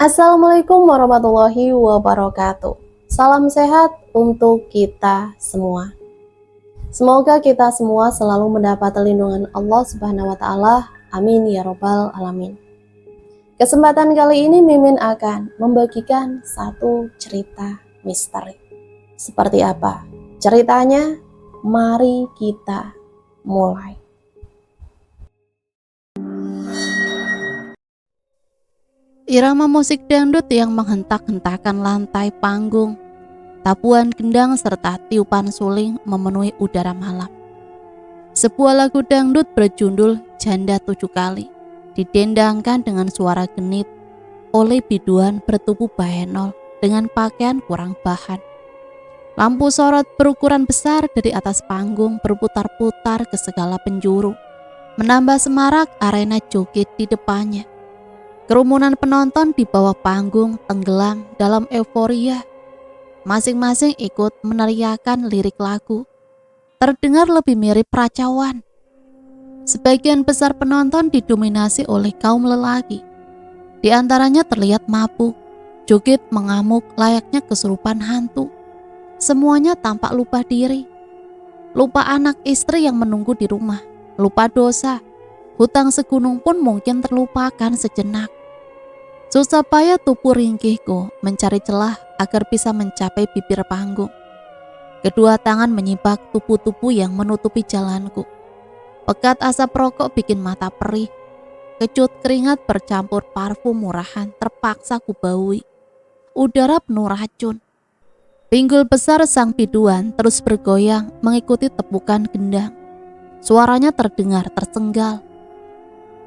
Assalamualaikum warahmatullahi wabarakatuh. Salam sehat untuk kita semua. Semoga kita semua selalu mendapat lindungan Allah Subhanahu wa taala. Amin ya robbal alamin. Kesempatan kali ini Mimin akan membagikan satu cerita misteri. Seperti apa ceritanya? Mari kita mulai. Irama musik dangdut yang menghentak-hentakan lantai panggung, tabuhan gendang serta tiupan suling memenuhi udara malam. Sebuah lagu dangdut berjudul Janda 7 Kali didendangkan dengan suara genit oleh biduan bertubuh bahenol dengan pakaian kurang bahan. Lampu sorot berukuran besar dari atas panggung berputar-putar ke segala penjuru, menambah semarak arena joget di depannya. Kerumunan penonton di bawah panggung tenggelam dalam euforia. Masing-masing ikut meneriakan lirik lagu. Terdengar lebih mirip racauan. Sebagian besar penonton didominasi oleh kaum lelaki. Di antaranya terlihat mabuk, joget mengamuk layaknya kesurupan hantu. Semuanya tampak lupa diri. Lupa anak istri yang menunggu di rumah. Lupa dosa. Hutang segunung pun mungkin terlupakan sejenak. Susah payah tubuh ringkihku mencari celah agar bisa mencapai bibir panggung. Kedua tangan menyibak tubuh-tubuh yang menutupi jalanku. Pekat asap rokok bikin mata perih. Kecut keringat bercampur parfum murahan terpaksa kubaui. Udara penuh racun. Pinggul besar sang biduan terus bergoyang mengikuti tepukan gendang. Suaranya terdengar tersenggal.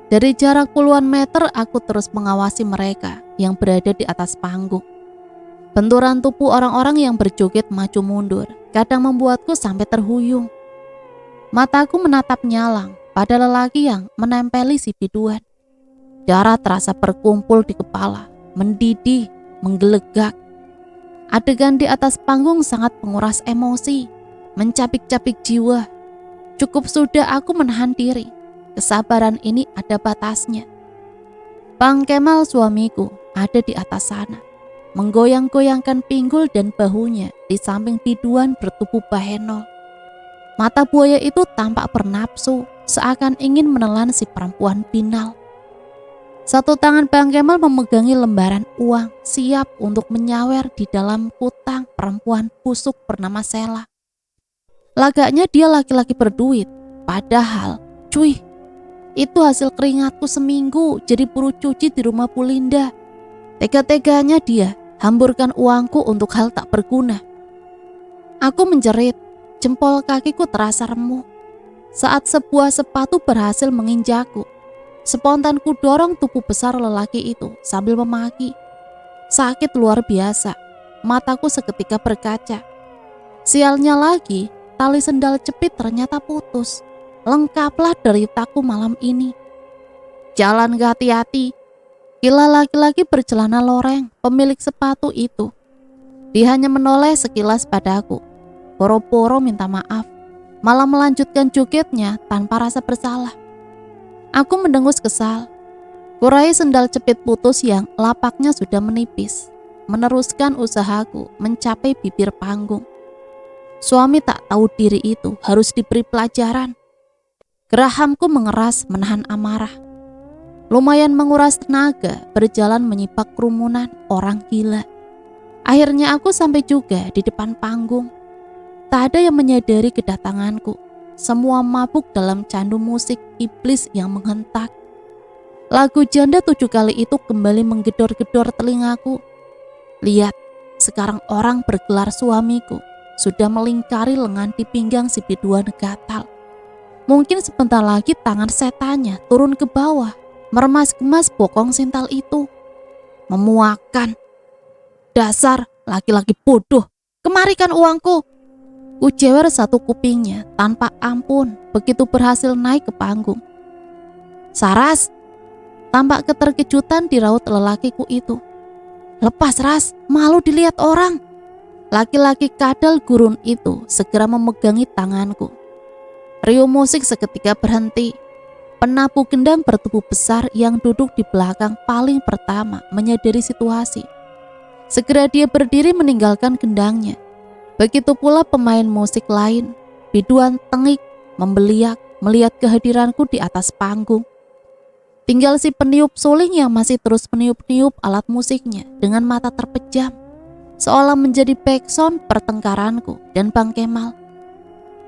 Dari jarak puluhan meter aku terus mengawasi mereka yang berada di atas panggung. Benturan tubuh orang-orang yang berjoget maju mundur kadang membuatku sampai terhuyung. Mataku menatap nyalang pada lelaki yang menempeli si biduan. Darah terasa berkumpul di kepala, mendidih, menggelegak. Adegan di atas panggung sangat menguras emosi, mencapik-capik jiwa. Cukup sudah aku menahan diri. Kesabaran ini ada batasnya. Bang Kemal suamiku ada di atas sana, menggoyang-goyangkan pinggul dan bahunya di samping biduan bertubuh bahenol. Mata buaya itu tampak bernafsu, seakan ingin menelan si perempuan binal. Satu tangan Bang Kemal memegangi lembaran uang, siap untuk menyawer di dalam kutang perempuan busuk bernama Sela. Lagaknya dia laki-laki berduit, padahal, cuy, itu hasil keringatku seminggu jadi buruh cuci di rumah Bu Linda. Tega-teganya dia hamburkan uangku untuk hal tak berguna. Aku menjerit, jempol kakiku terasa remuk. Saat sebuah sepatu berhasil menginjakku, spontan ku dorong tubuh besar lelaki itu sambil memaki. Sakit luar biasa, mataku seketika berkaca. Sialnya lagi, tali sendal jepit ternyata putus. Lengkaplah deritaku malam ini. Jalan gak hati-hati. Gila laki-laki bercelana loreng, pemilik sepatu itu. Dia hanya menoleh sekilas padaku. Boro-boro minta maaf, malah melanjutkan jogetnya tanpa rasa bersalah. Aku mendengus kesal. Kurai sendal jepit putus yang lapaknya sudah menipis. Meneruskan usahaku mencapai bibir panggung. Suami tak tahu diri itu harus diberi pelajaran. Gerahamku mengeras menahan amarah. Lumayan menguras tenaga berjalan menyibak kerumunan orang gila. Akhirnya aku sampai juga di depan panggung. Tak ada yang menyadari kedatanganku. Semua mabuk dalam candu musik iblis yang menghentak. Lagu Janda 7 Kali itu kembali menggedor-gedor telingaku. Lihat, sekarang orang bergelar suamiku sudah melingkari lengan di pinggang si biduan gatal. Mungkin sebentar lagi tangan setannya turun ke bawah, meremas-gemas bokong sintal itu. Memuakan. Dasar laki-laki bodoh, kemarikan uangku. Kujewer satu kupingnya tanpa ampun begitu berhasil naik ke panggung. Saras, tampak keterkejutan di raut lelakiku itu. Lepas Ras, malu dilihat orang. Laki-laki kadal gurun itu segera memegangi tanganku. Riuh musik seketika berhenti. Penabuh gendang bertubuh besar yang duduk di belakang paling pertama menyadari situasi. Segera dia berdiri meninggalkan gendangnya. Begitu pula pemain musik lain, biduan tengik, membeliak melihat kehadiranku di atas panggung. Tinggal si peniup suling yang masih terus meniup-niup alat musiknya dengan mata terpejam, seolah menjadi backsound pertengkaranku dan Bang Kemal.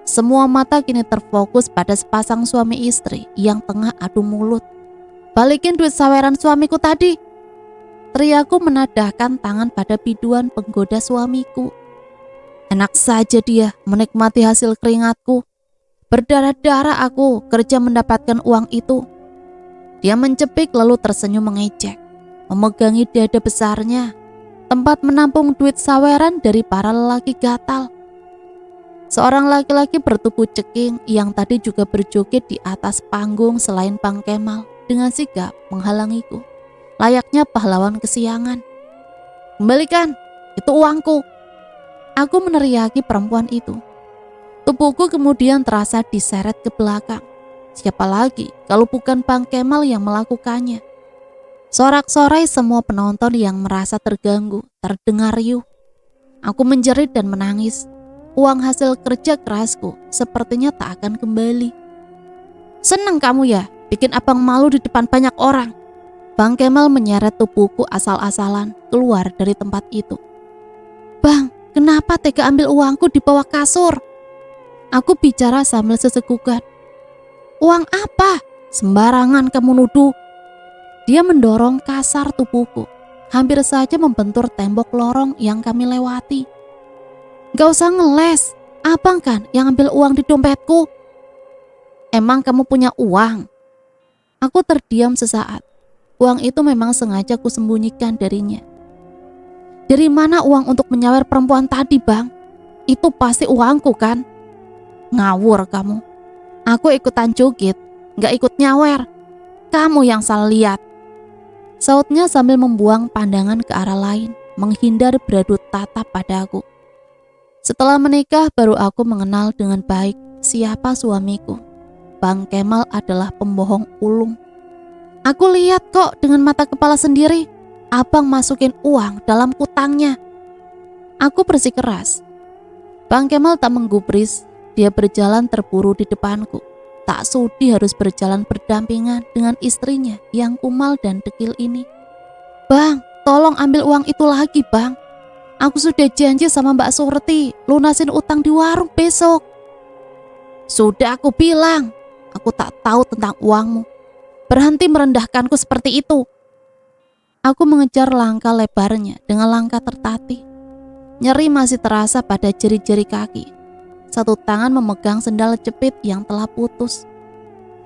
Semua mata kini terfokus pada sepasang suami istri yang tengah adu mulut. "Balikin duit saweran suamiku tadi!" teriakku menadahkan tangan pada biduan penggoda suamiku. Enak saja dia menikmati hasil keringatku. Berdarah-darah aku kerja mendapatkan uang itu. Dia mencepik lalu tersenyum mengejek, memegangi dada besarnya, tempat menampung duit saweran dari para lelaki gatal. Seorang laki-laki bertubuh ceking yang tadi juga berjoget di atas panggung selain Bang Kemal dengan sigap menghalangiku, layaknya pahlawan kesiangan. "Kembalikan, itu uangku!" Aku meneriaki perempuan itu. Tubuhku kemudian terasa diseret ke belakang. Siapa lagi kalau bukan Bang Kemal yang melakukannya? Sorak-sorai semua penonton yang merasa terganggu terdengar riuh. Aku menjerit dan menangis. Uang hasil kerja kerasku sepertinya tak akan kembali. "Seneng kamu ya bikin abang malu di depan banyak orang?" Bang Kemal menyeret tubuhku asal-asalan keluar dari tempat itu. "Bang, kenapa tega ambil uangku di bawah kasur?" Aku bicara sambil sesegukan. "Uang apa? Sembarangan kamu nuduh." Dia mendorong kasar tubuhku, hampir saja membentur tembok lorong yang kami lewati. "Gak usah ngeles, abang kan yang ambil uang di dompetku." "Emang kamu punya uang?" Aku terdiam sesaat. Uang itu memang sengaja kusembunyikan darinya. "Dari mana uang untuk menyawer perempuan tadi, Bang? Itu pasti uangku kan?" "Ngawur kamu. Aku ikutan joget, gak ikut nyawer. Kamu yang salah lihat," sautnya sambil membuang pandangan ke arah lain, menghindar beradu tatap padaku. Setelah menikah baru aku mengenal dengan baik siapa suamiku. Bang Kemal adalah pembohong ulung. Aku lihat kok dengan mata kepala sendiri, abang masukin uang dalam kutangnya. Aku bersikeras. Bang Kemal tak menggubris, dia berjalan terburu di depanku. Tak sudi harus berjalan berdampingan dengan istrinya yang kumal dan dekil ini. "Bang, tolong ambil uang itu lagi, Bang. Aku sudah janji sama Mbak Surti lunasin utang di warung besok." "Sudah aku bilang, aku tak tahu tentang uangmu. Berhenti merendahkanku seperti itu." Aku mengejar langkah lebarnya dengan langkah tertatih. Nyeri masih terasa pada jari-jari kaki. Satu tangan memegang sendal jepit yang telah putus.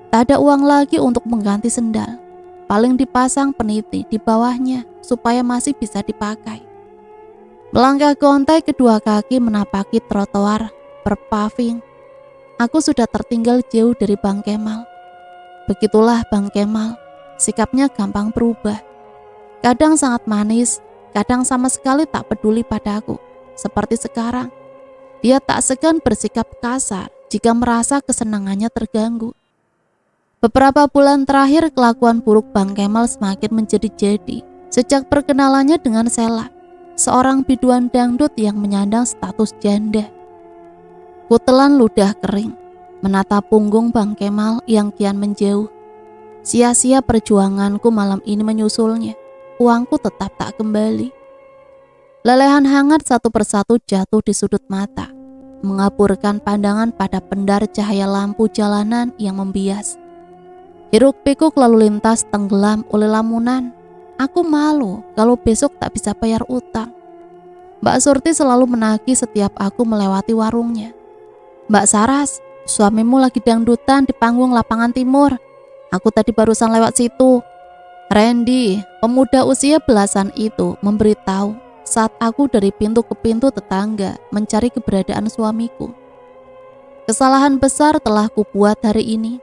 Tak ada uang lagi untuk mengganti sendal. Paling dipasang peniti di bawahnya supaya masih bisa dipakai. Melangkah gontai kedua kaki menapaki trotoar berpaving. Aku sudah tertinggal jauh dari Bang Kemal. Begitulah Bang Kemal, sikapnya gampang berubah. Kadang sangat manis, kadang sama sekali tak peduli padaku. Seperti sekarang, dia tak segan bersikap kasar jika merasa kesenangannya terganggu. Beberapa bulan terakhir kelakuan buruk Bang Kemal semakin menjadi-jadi sejak perkenalannya dengan Sela, seorang biduan dangdut yang menyandang status janda. Kutelan ludah kering, menatap punggung Bang Kemal yang kian menjauh. Sia-sia perjuanganku malam ini menyusulnya, uangku tetap tak kembali. Lelehan hangat satu persatu jatuh di sudut mata, mengaburkan pandangan pada pendar cahaya lampu jalanan yang membias. Hiruk-pikuk lalu lintas tenggelam oleh lamunan. Aku malu kalau besok tak bisa bayar utang. Mbak Surti selalu menagih setiap aku melewati warungnya. "Mbak Saras, suamimu lagi dangdutan di panggung lapangan timur. Aku tadi barusan lewat situ." Randy, pemuda usia belasan itu, memberitahu saat aku dari pintu ke pintu tetangga mencari keberadaan suamiku. Kesalahan besar telah kubuat hari ini.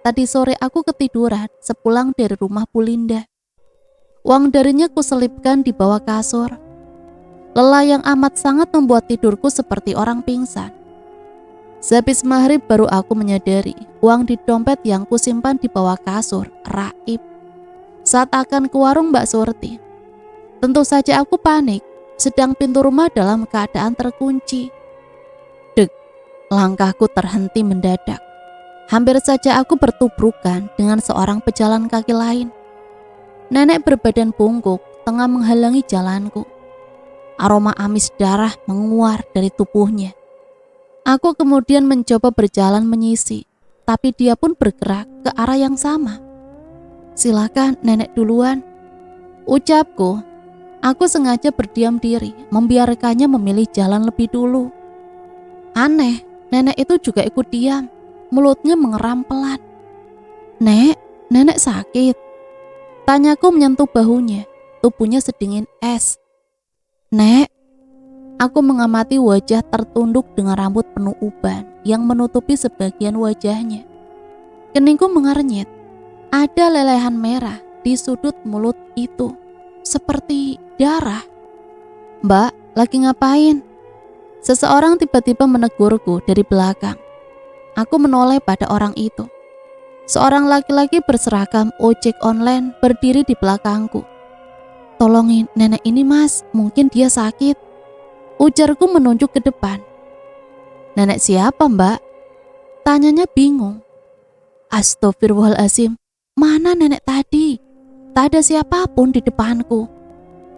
Tadi sore aku ketiduran sepulang dari rumah Bu Linda. Uang darinya kuselipkan di bawah kasur. Lelah yang amat sangat membuat tidurku seperti orang pingsan. Sehabis maghrib baru aku menyadari uang di dompet yang kusimpan di bawah kasur raib. Saat akan ke warung Mbak Surti, tentu saja aku panik, sedang pintu rumah dalam keadaan terkunci. Dek, langkahku terhenti mendadak. Hampir saja aku bertubrukan dengan seorang pejalan kaki lain. Nenek berbadan bungkuk tengah menghalangi jalanku. Aroma amis darah menguar dari tubuhnya. Aku kemudian mencoba berjalan menyisi, tapi dia pun bergerak ke arah yang sama. Silakan nenek duluan, ucapku. Aku sengaja berdiam diri, membiarkannya memilih jalan lebih dulu. Aneh, nenek itu juga ikut diam, mulutnya mengeram pelan. Nenek sakit? Tanyaku menyentuh bahunya, tubuhnya sedingin es. Nek, aku mengamati wajah tertunduk dengan rambut penuh uban yang menutupi sebagian wajahnya. Keningku mengernyit, ada lelehan merah di sudut mulut itu, seperti darah. Mbak, lagi ngapain? Seseorang tiba-tiba menegurku dari belakang. Aku menoleh pada orang itu. Seorang laki-laki berseragam ojek online berdiri di belakangku. Tolongin nenek ini mas, mungkin dia sakit. Ujarku menunjuk ke depan. Nenek siapa mbak? Tanyanya bingung. Astagfirullahaladzim, mana nenek tadi? Tak ada siapapun di depanku.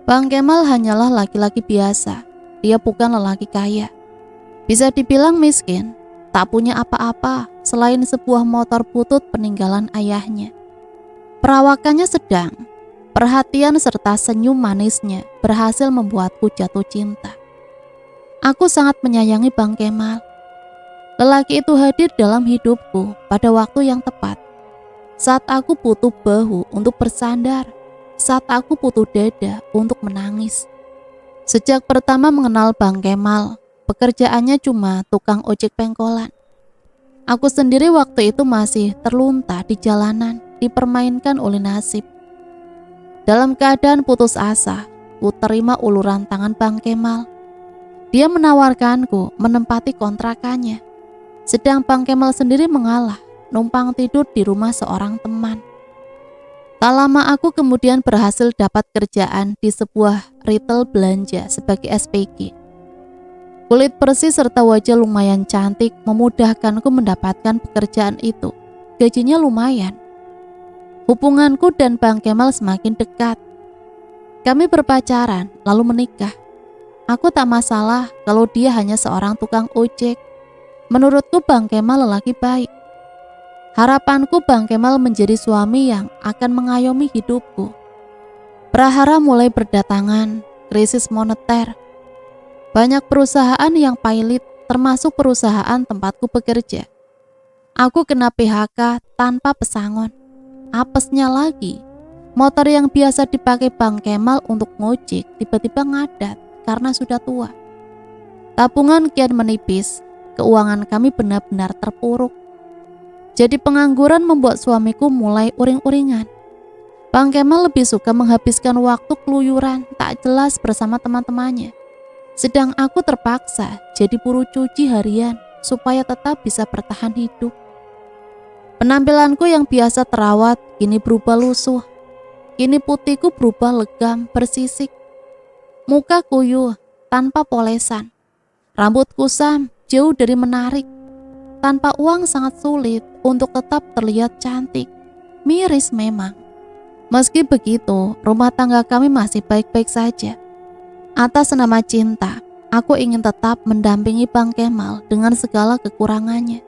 Bang Kemal hanyalah laki-laki biasa. Dia bukan lelaki kaya. Bisa dibilang miskin, tak punya apa-apa selain sebuah motor butut peninggalan ayahnya. Perawakannya sedang. Perhatian serta senyum manisnya berhasil membuatku jatuh cinta. Aku sangat menyayangi Bang Kemal. Lelaki itu hadir dalam hidupku pada waktu yang tepat. Saat aku butuh bahu untuk bersandar, saat aku butuh dada untuk menangis. Sejak pertama mengenal Bang Kemal, pekerjaannya cuma tukang ojek pengkolan. Aku sendiri waktu itu masih terlunta di jalanan, dipermainkan oleh nasib. Dalam keadaan putus asa, ku terima uluran tangan Bang Kemal. Dia menawarkanku menempati kontrakannya. Sedang Bang Kemal sendiri mengalah, numpang tidur di rumah seorang teman. Tak lama aku kemudian berhasil dapat kerjaan di sebuah retail belanja sebagai SPG. Kulit bersih serta wajah lumayan cantik memudahkanku mendapatkan pekerjaan itu. Gajinya lumayan. Hubunganku dan Bang Kemal semakin dekat. Kami berpacaran lalu menikah. Aku tak masalah kalau dia hanya seorang tukang ojek. Menurutku Bang Kemal lelaki baik. Harapanku Bang Kemal menjadi suami yang akan mengayomi hidupku. Prahara mulai berdatangan, krisis moneter. Banyak perusahaan yang pailit, termasuk perusahaan tempatku bekerja. Aku kena PHK tanpa pesangon. Apesnya lagi, motor yang biasa dipakai Bang Kemal untuk ngojek tiba-tiba ngadat karena sudah tua. Tabungan kian menipis, keuangan kami benar-benar terpuruk. Jadi pengangguran membuat suamiku mulai uring-uringan. Bang Kemal lebih suka menghabiskan waktu keluyuran tak jelas bersama teman-temannya. Sedang aku terpaksa jadi buruh cuci harian supaya tetap bisa bertahan hidup. Penampilanku yang biasa terawat kini berubah lusuh. Kini putihku berubah legam, bersisik. Muka kuyuh, tanpa polesan. Rambut kusam, jauh dari menarik. Tanpa uang sangat sulit untuk tetap terlihat cantik. Miris memang. Meski begitu, rumah tangga kami masih baik-baik saja. Atas nama cinta, aku ingin tetap mendampingi Bang Kemal dengan segala kekurangannya.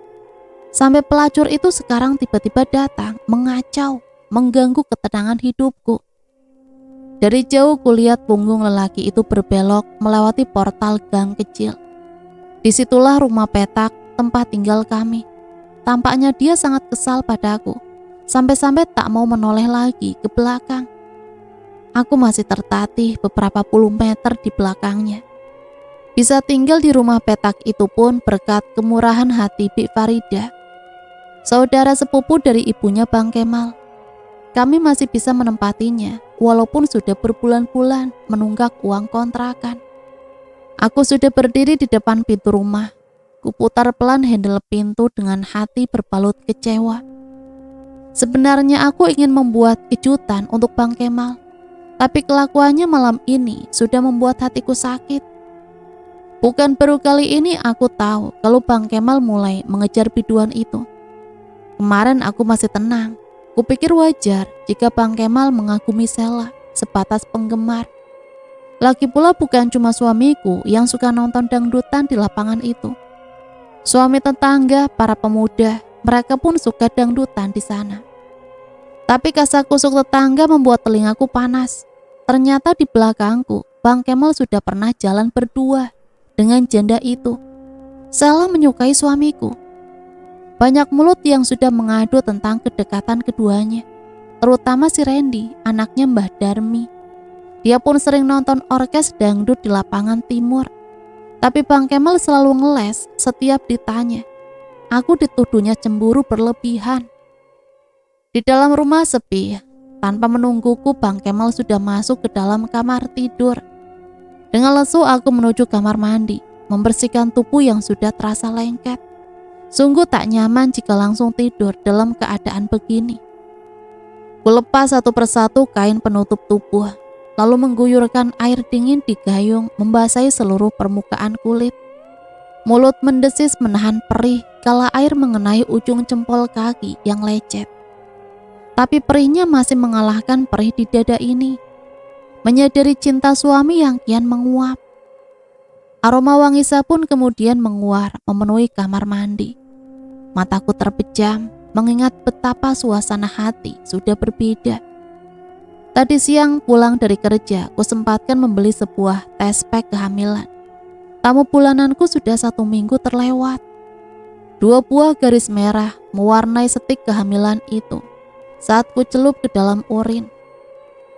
Sampai pelacur itu sekarang tiba-tiba datang, mengacau, mengganggu ketenangan hidupku. Dari jauh kulihat punggung lelaki itu berbelok melewati portal gang kecil. Disitulah rumah petak tempat tinggal kami. Tampaknya dia sangat kesal padaku, sampai-sampai tak mau menoleh lagi ke belakang. Aku masih tertatih beberapa puluh meter di belakangnya. Bisa tinggal di rumah petak itu pun berkat kemurahan hati Bik Farida, saudara sepupu dari ibunya Bang Kemal. Kami masih bisa menempatinya walaupun sudah berbulan-bulan menunggak uang kontrakan. Aku sudah berdiri di depan pintu rumah. Kuputar pelan handle pintu dengan hati berbalut kecewa. Sebenarnya aku ingin membuat kejutan untuk Bang Kemal, tapi kelakuannya malam ini sudah membuat hatiku sakit. Bukan baru kali ini aku tahu kalau Bang Kemal mulai mengejar biduan itu. Kemarin aku masih tenang. Kupikir wajar jika Bang Kemal mengagumi Sheila sebatas penggemar. Lagi pula bukan cuma suamiku yang suka nonton dangdutan di lapangan itu. Suami tetangga, para pemuda, mereka pun suka dangdutan di sana. Tapi kasak-kusuk tetangga membuat telingaku panas. Ternyata di belakangku, Bang Kemal sudah pernah jalan berdua dengan janda itu. Sheila menyukai suamiku. Banyak mulut yang sudah mengadu tentang kedekatan keduanya, terutama si Randy, anaknya Mbah Darmi. Dia pun sering nonton orkes dangdut di lapangan timur. Tapi Bang Kemal selalu ngeles setiap ditanya. Aku dituduhnya cemburu berlebihan. Di dalam rumah sepi, tanpa menungguku Bang Kemal sudah masuk ke dalam kamar tidur. Dengan lesu aku menuju kamar mandi, membersihkan tubuh yang sudah terasa lengket. Sungguh tak nyaman jika langsung tidur dalam keadaan begini. Kulepas satu persatu kain penutup tubuh, lalu mengguyurkan air dingin di gayung membasahi seluruh permukaan kulit. Mulut mendesis menahan perih kala air mengenai ujung jempol kaki yang lecet. Tapi perihnya masih mengalahkan perih di dada ini. Menyadari cinta suami yang kian menguap. Aroma wangi sabun kemudian menguar memenuhi kamar mandi. Mataku terpejam mengingat betapa suasana hati sudah berbeda. Tadi siang pulang dari kerja, ku sempatkan membeli sebuah tes pack kehamilan. Tamu bulananku sudah 1 minggu terlewat. 2 buah garis merah mewarnai setik kehamilan itu saat ku celup ke dalam urin.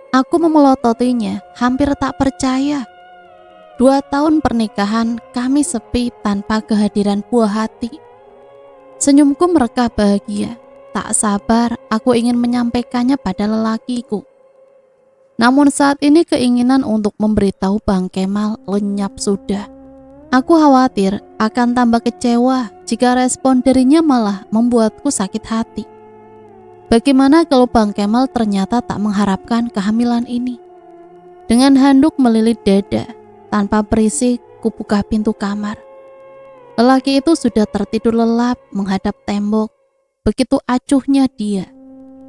Aku memelototinya, hampir tak percaya. 2 tahun pernikahan kami sepi tanpa kehadiran buah hati. Senyumku merekah bahagia. Tak sabar aku ingin menyampaikannya pada lelakiku. Namun saat ini keinginan untuk memberitahu Bang Kemal lenyap sudah. Aku khawatir akan tambah kecewa jika respon darinya malah membuatku sakit hati. Bagaimana kalau Bang Kemal ternyata tak mengharapkan kehamilan ini? Dengan handuk melilit dada, tanpa berisik, kubuka pintu kamar. Lelaki itu sudah tertidur lelap menghadap tembok. Begitu acuhnya dia,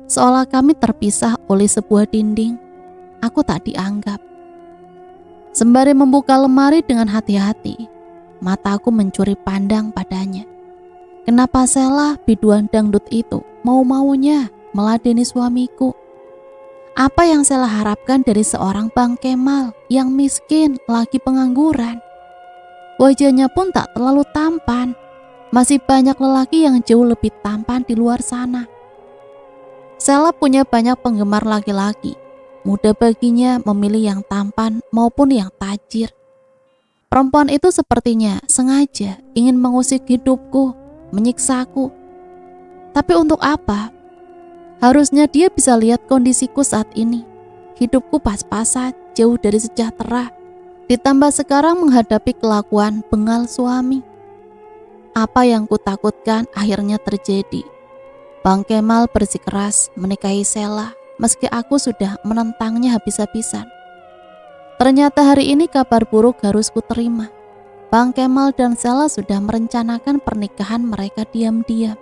seolah kami terpisah oleh sebuah dinding. Aku tak dianggap. Sembari membuka lemari dengan hati-hati, mataku mencuri pandang padanya. Kenapa Sheila, biduan dangdut itu, mau-maunya meladeni suamiku? Apa yang Sheila harapkan dari seorang Bang Kemal yang miskin lagi pengangguran? Wajahnya pun tak terlalu tampan. Masih banyak lelaki yang jauh lebih tampan di luar sana. Sheila punya banyak penggemar laki-laki. Mudah baginya memilih yang tampan maupun yang tajir. Perempuan itu sepertinya sengaja ingin mengusik hidupku, menyiksaku. Tapi untuk apa? Harusnya dia bisa lihat kondisiku saat ini. Hidupku pas-pasan, jauh dari sejahtera. Ditambah sekarang menghadapi kelakuan bengal suami. Apa yang kutakutkan akhirnya terjadi. Bang Kemal bersikeras menikahi Sheila meski aku sudah menentangnya habis-habisan. Ternyata hari ini kabar buruk harus kuterima. Bang Kemal dan Sheila sudah merencanakan pernikahan mereka diam-diam.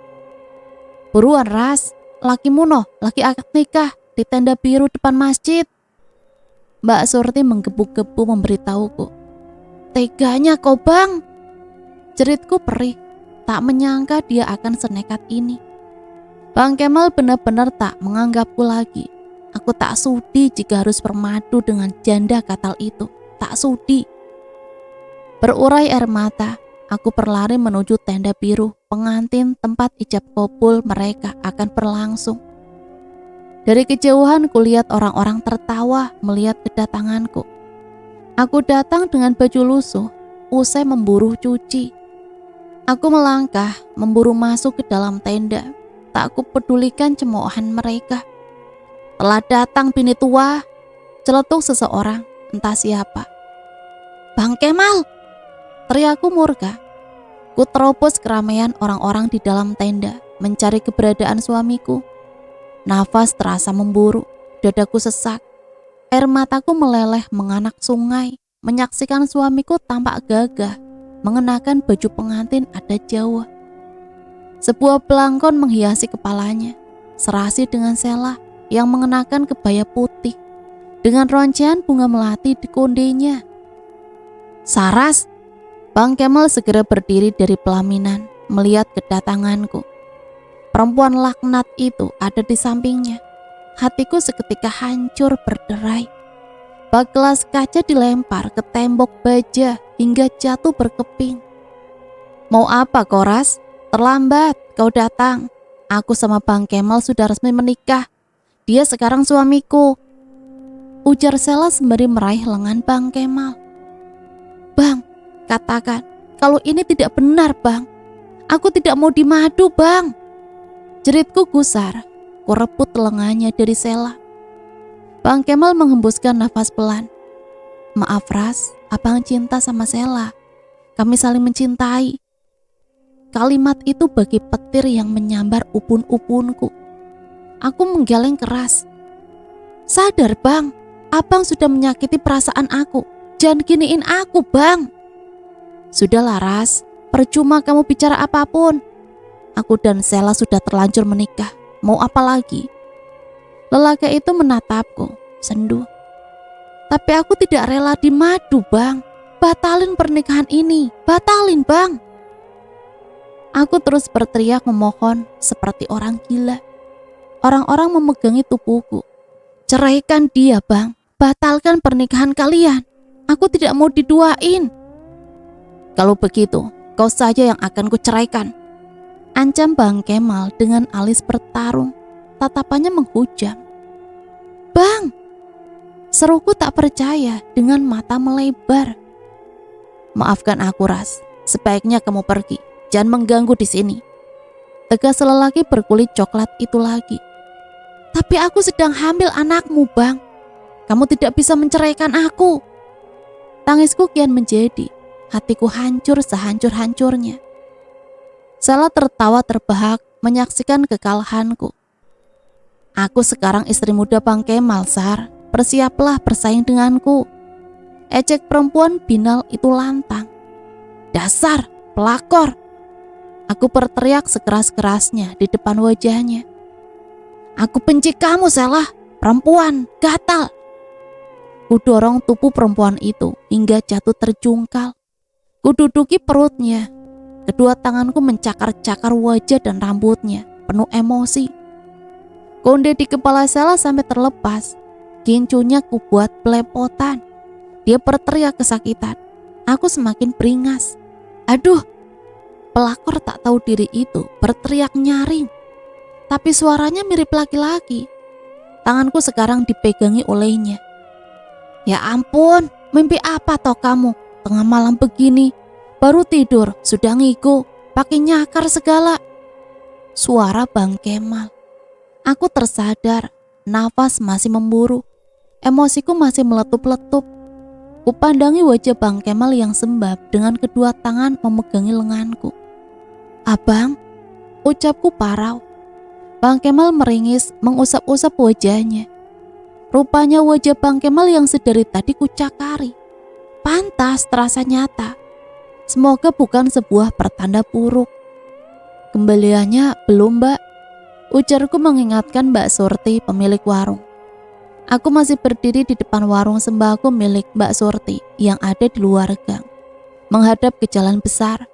Buruan Ras, lakimu noh, laki akad nikah di tenda biru depan masjid. Mbak Surti menggebu-gebu memberitahuku. Teganya kau Bang. Jeritku perih, tak menyangka dia akan senekat ini. Bang Kemal benar-benar tak menganggapku lagi. Aku tak sudi jika harus bermadu dengan janda katal itu. Tak sudi. Berurai air mata, aku berlari menuju tenda biru, pengantin tempat ijab kabul mereka akan berlangsung. Dari kejauhan kulihat orang-orang tertawa melihat kedatanganku. Aku datang dengan baju lusuh, usai memburu cuci. Aku melangkah, memburu masuk ke dalam tenda. Tak kupedulikan cemoohan mereka. Telah datang bini tua, celetuk seseorang, entah siapa. Bang Kemal, teriakku murka. Ku terobos keramaian orang-orang di dalam tenda, mencari keberadaan suamiku. Nafas terasa memburu, dadaku sesak. Air mataku meleleh menganak sungai, menyaksikan suamiku tampak gagah, mengenakan baju pengantin adat Jawa. Sebuah belangkon menghiasi kepalanya, serasi dengan Sela yang mengenakan kebaya putih, dengan roncean bunga melati di kondenya. "Saras!" Bang Kemal segera berdiri dari pelaminan, melihat kedatanganku. Perempuan laknat itu ada di sampingnya. Hatiku seketika hancur berderai. Bak gelas kaca dilempar ke tembok baja hingga jatuh berkeping. "Mau apa, Koras? Terlambat kau datang. Aku sama Bang Kemal sudah resmi menikah. Dia sekarang suamiku," ujar Sela sembari meraih lengan Bang Kemal. "Bang, katakan kalau ini tidak benar, Bang. Aku tidak mau dimadu, Bang," jeritku gusar. Ku rebut lengannya dari Sela. Bang Kemal menghembuskan nafas pelan. "Maaf Ras, abang cinta sama Sela. Kami saling mencintai." Kalimat itu bagi petir yang menyambar ubun-ubunku. Aku menggeleng keras. "Sadar Bang, abang sudah menyakiti perasaan aku. Jangan giniin aku, Bang." "Sudahlah Ras, percuma kamu bicara apapun. Aku dan Sela sudah terlanjur menikah. Mau apa lagi?" Lelaki itu menatapku, sendu. "Tapi aku tidak rela dimadu, Bang. Batalin pernikahan ini, batalin, Bang." Aku terus berteriak memohon seperti orang gila. Orang-orang memegangi tubuhku. "Ceraikan dia, Bang. Batalkan pernikahan kalian. Aku tidak mau diduain." "Kalau begitu, kau saja yang akan kuceraikan," ancam Bang Kemal dengan alis bertarung. Tatapannya menghujam. "Bang!" seruku tak percaya dengan mata melebar. "Maafkan aku Ras, sebaiknya kamu pergi. Jangan mengganggu di sini," tegas lelaki berkulit coklat itu lagi. "Tapi aku sedang hamil anakmu, Bang. Kamu tidak bisa menceraikan aku." Tangisku kian menjadi, hatiku hancur sehancur-hancurnya. Sela tertawa terbahak menyaksikan kekalahanku. "Aku sekarang istri muda Bang Kemal, Sar. Bersiaplah bersaing denganku," ejek perempuan binal itu lantang. "Dasar pelakor!" Aku berteriak sekeras-kerasnya di depan wajahnya. "Aku benci kamu, Sela. Perempuan gatal." Kudorong tubuh perempuan itu hingga jatuh terjungkal. Kududuki perutnya. Kedua tanganku mencakar-cakar wajah dan rambutnya, penuh emosi. Konde di kepala Sela sampai terlepas. Gincunya kubuat belepotan. Dia berteriak kesakitan. Aku semakin beringas. Aduh! Pelakor tak tahu diri itu berteriak nyaring. Tapi suaranya mirip laki-laki. Tanganku sekarang dipegangi olehnya. "Ya ampun, mimpi apa toh kamu? Tengah malam begini, baru tidur, sudah ngigo, pakai nyakar segala." Suara Bang Kemal. Aku tersadar, nafas masih memburu, emosiku masih meletup-letup. Kupandangi wajah Bang Kemal yang sembab dengan kedua tangan memegangi lenganku. "Abang," ucapku parau. Bang Kemal meringis mengusap-usap wajahnya. Rupanya wajah Bang Kemal yang sedari tadi kucakari. Pantas terasa nyata. Semoga bukan sebuah pertanda buruk. "Kembaliannya belum, Mbak," ujarku mengingatkan Mbak Surti, pemilik warung. Aku masih berdiri di depan warung sembako milik Mbak Surti yang ada di luar gang, menghadap ke jalan besar.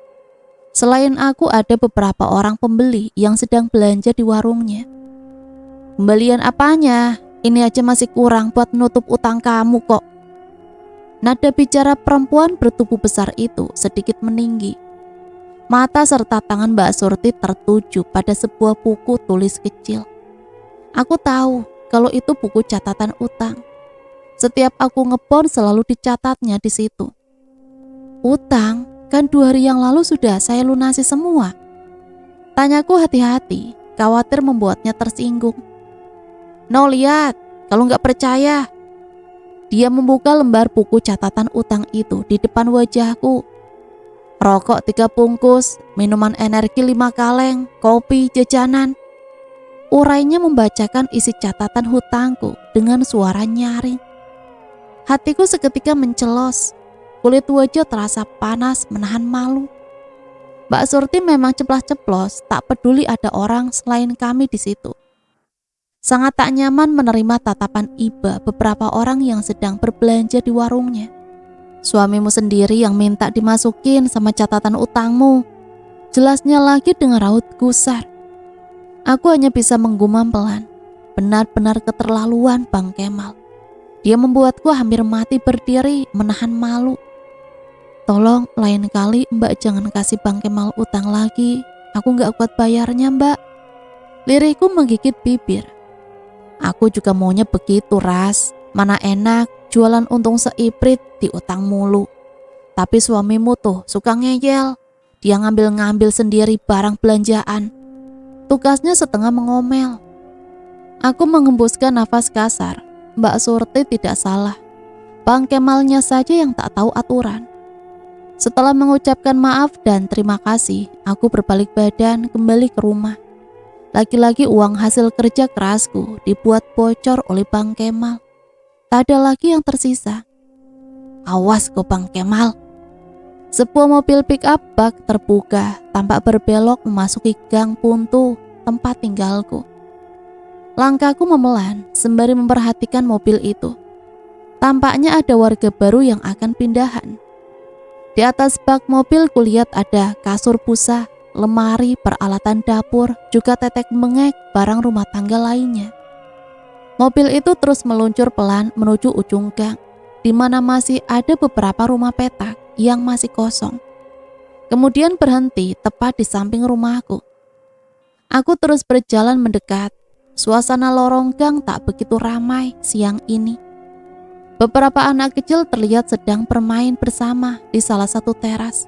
Selain aku ada beberapa orang pembeli yang sedang belanja di warungnya. "Kembalian apanya? Ini aja masih kurang buat menutup utang kamu kok." Nada bicara perempuan bertubuh besar itu sedikit meninggi. Mata serta tangan Mbak Surti tertuju pada sebuah buku tulis kecil. Aku tahu kalau itu buku catatan utang. Setiap aku ngebon selalu dicatatnya di situ. "Utang? Kan 2 hari yang lalu sudah saya lunasi semua." Tanyaku hati-hati, khawatir membuatnya tersinggung. "No, lihat, kalau nggak percaya." Dia membuka lembar buku catatan utang itu di depan wajahku. Rokok 3 bungkus, minuman energi 5 kaleng, kopi, jajanan. Urainya membacakan isi catatan hutangku dengan suara nyaring. Hatiku seketika mencelos. Kulit wajah terasa panas menahan malu. Mbak Surti memang ceplas-ceplos, tak peduli ada orang selain kami di situ. Sangat tak nyaman menerima tatapan iba beberapa orang yang sedang berbelanja di warungnya. Suamimu sendiri yang minta dimasukin sama catatan utangmu. Jelasnya lagi dengan raut gusar. Aku hanya bisa menggumam pelan. Benar-benar keterlaluan Bang Kemal. Dia membuatku hampir mati berdiri menahan malu. Tolong lain kali Mbak jangan kasih Bang Kemal utang lagi. Aku gak kuat bayarnya Mbak. Lirihku menggigit bibir. Aku juga maunya begitu Ras. Mana enak jualan untung seiprit diutang mulu. Tapi suamimu tuh suka ngeyel. Dia ngambil-ngambil sendiri barang belanjaan. Tugasnya setengah mengomel. Aku mengembuskan nafas kasar. Mbak Surti tidak salah. Bang Kemalnya saja yang tak tahu aturan. Setelah mengucapkan maaf dan terima kasih, aku berbalik badan kembali ke rumah. Lagi-lagi uang hasil kerja kerasku dibuat bocor oleh Bang Kemal. Tak ada lagi yang tersisa. Awas kau Bang Kemal. Sebuah mobil pick-up bak terbuka, tampak berbelok memasuki gang buntu tempat tinggalku. Langkahku memelan sembari memperhatikan mobil itu. Tampaknya ada warga baru yang akan pindahan. Di atas bak mobil kulihat ada kasur busa, lemari, peralatan dapur, juga tetek bengek, barang rumah tangga lainnya. Mobil itu terus meluncur pelan menuju ujung gang, di mana masih ada beberapa rumah petak yang masih kosong. Kemudian berhenti tepat di samping rumahku. Aku terus berjalan mendekat. Suasana lorong gang tak begitu ramai siang ini. Beberapa anak kecil terlihat sedang bermain bersama di salah satu teras.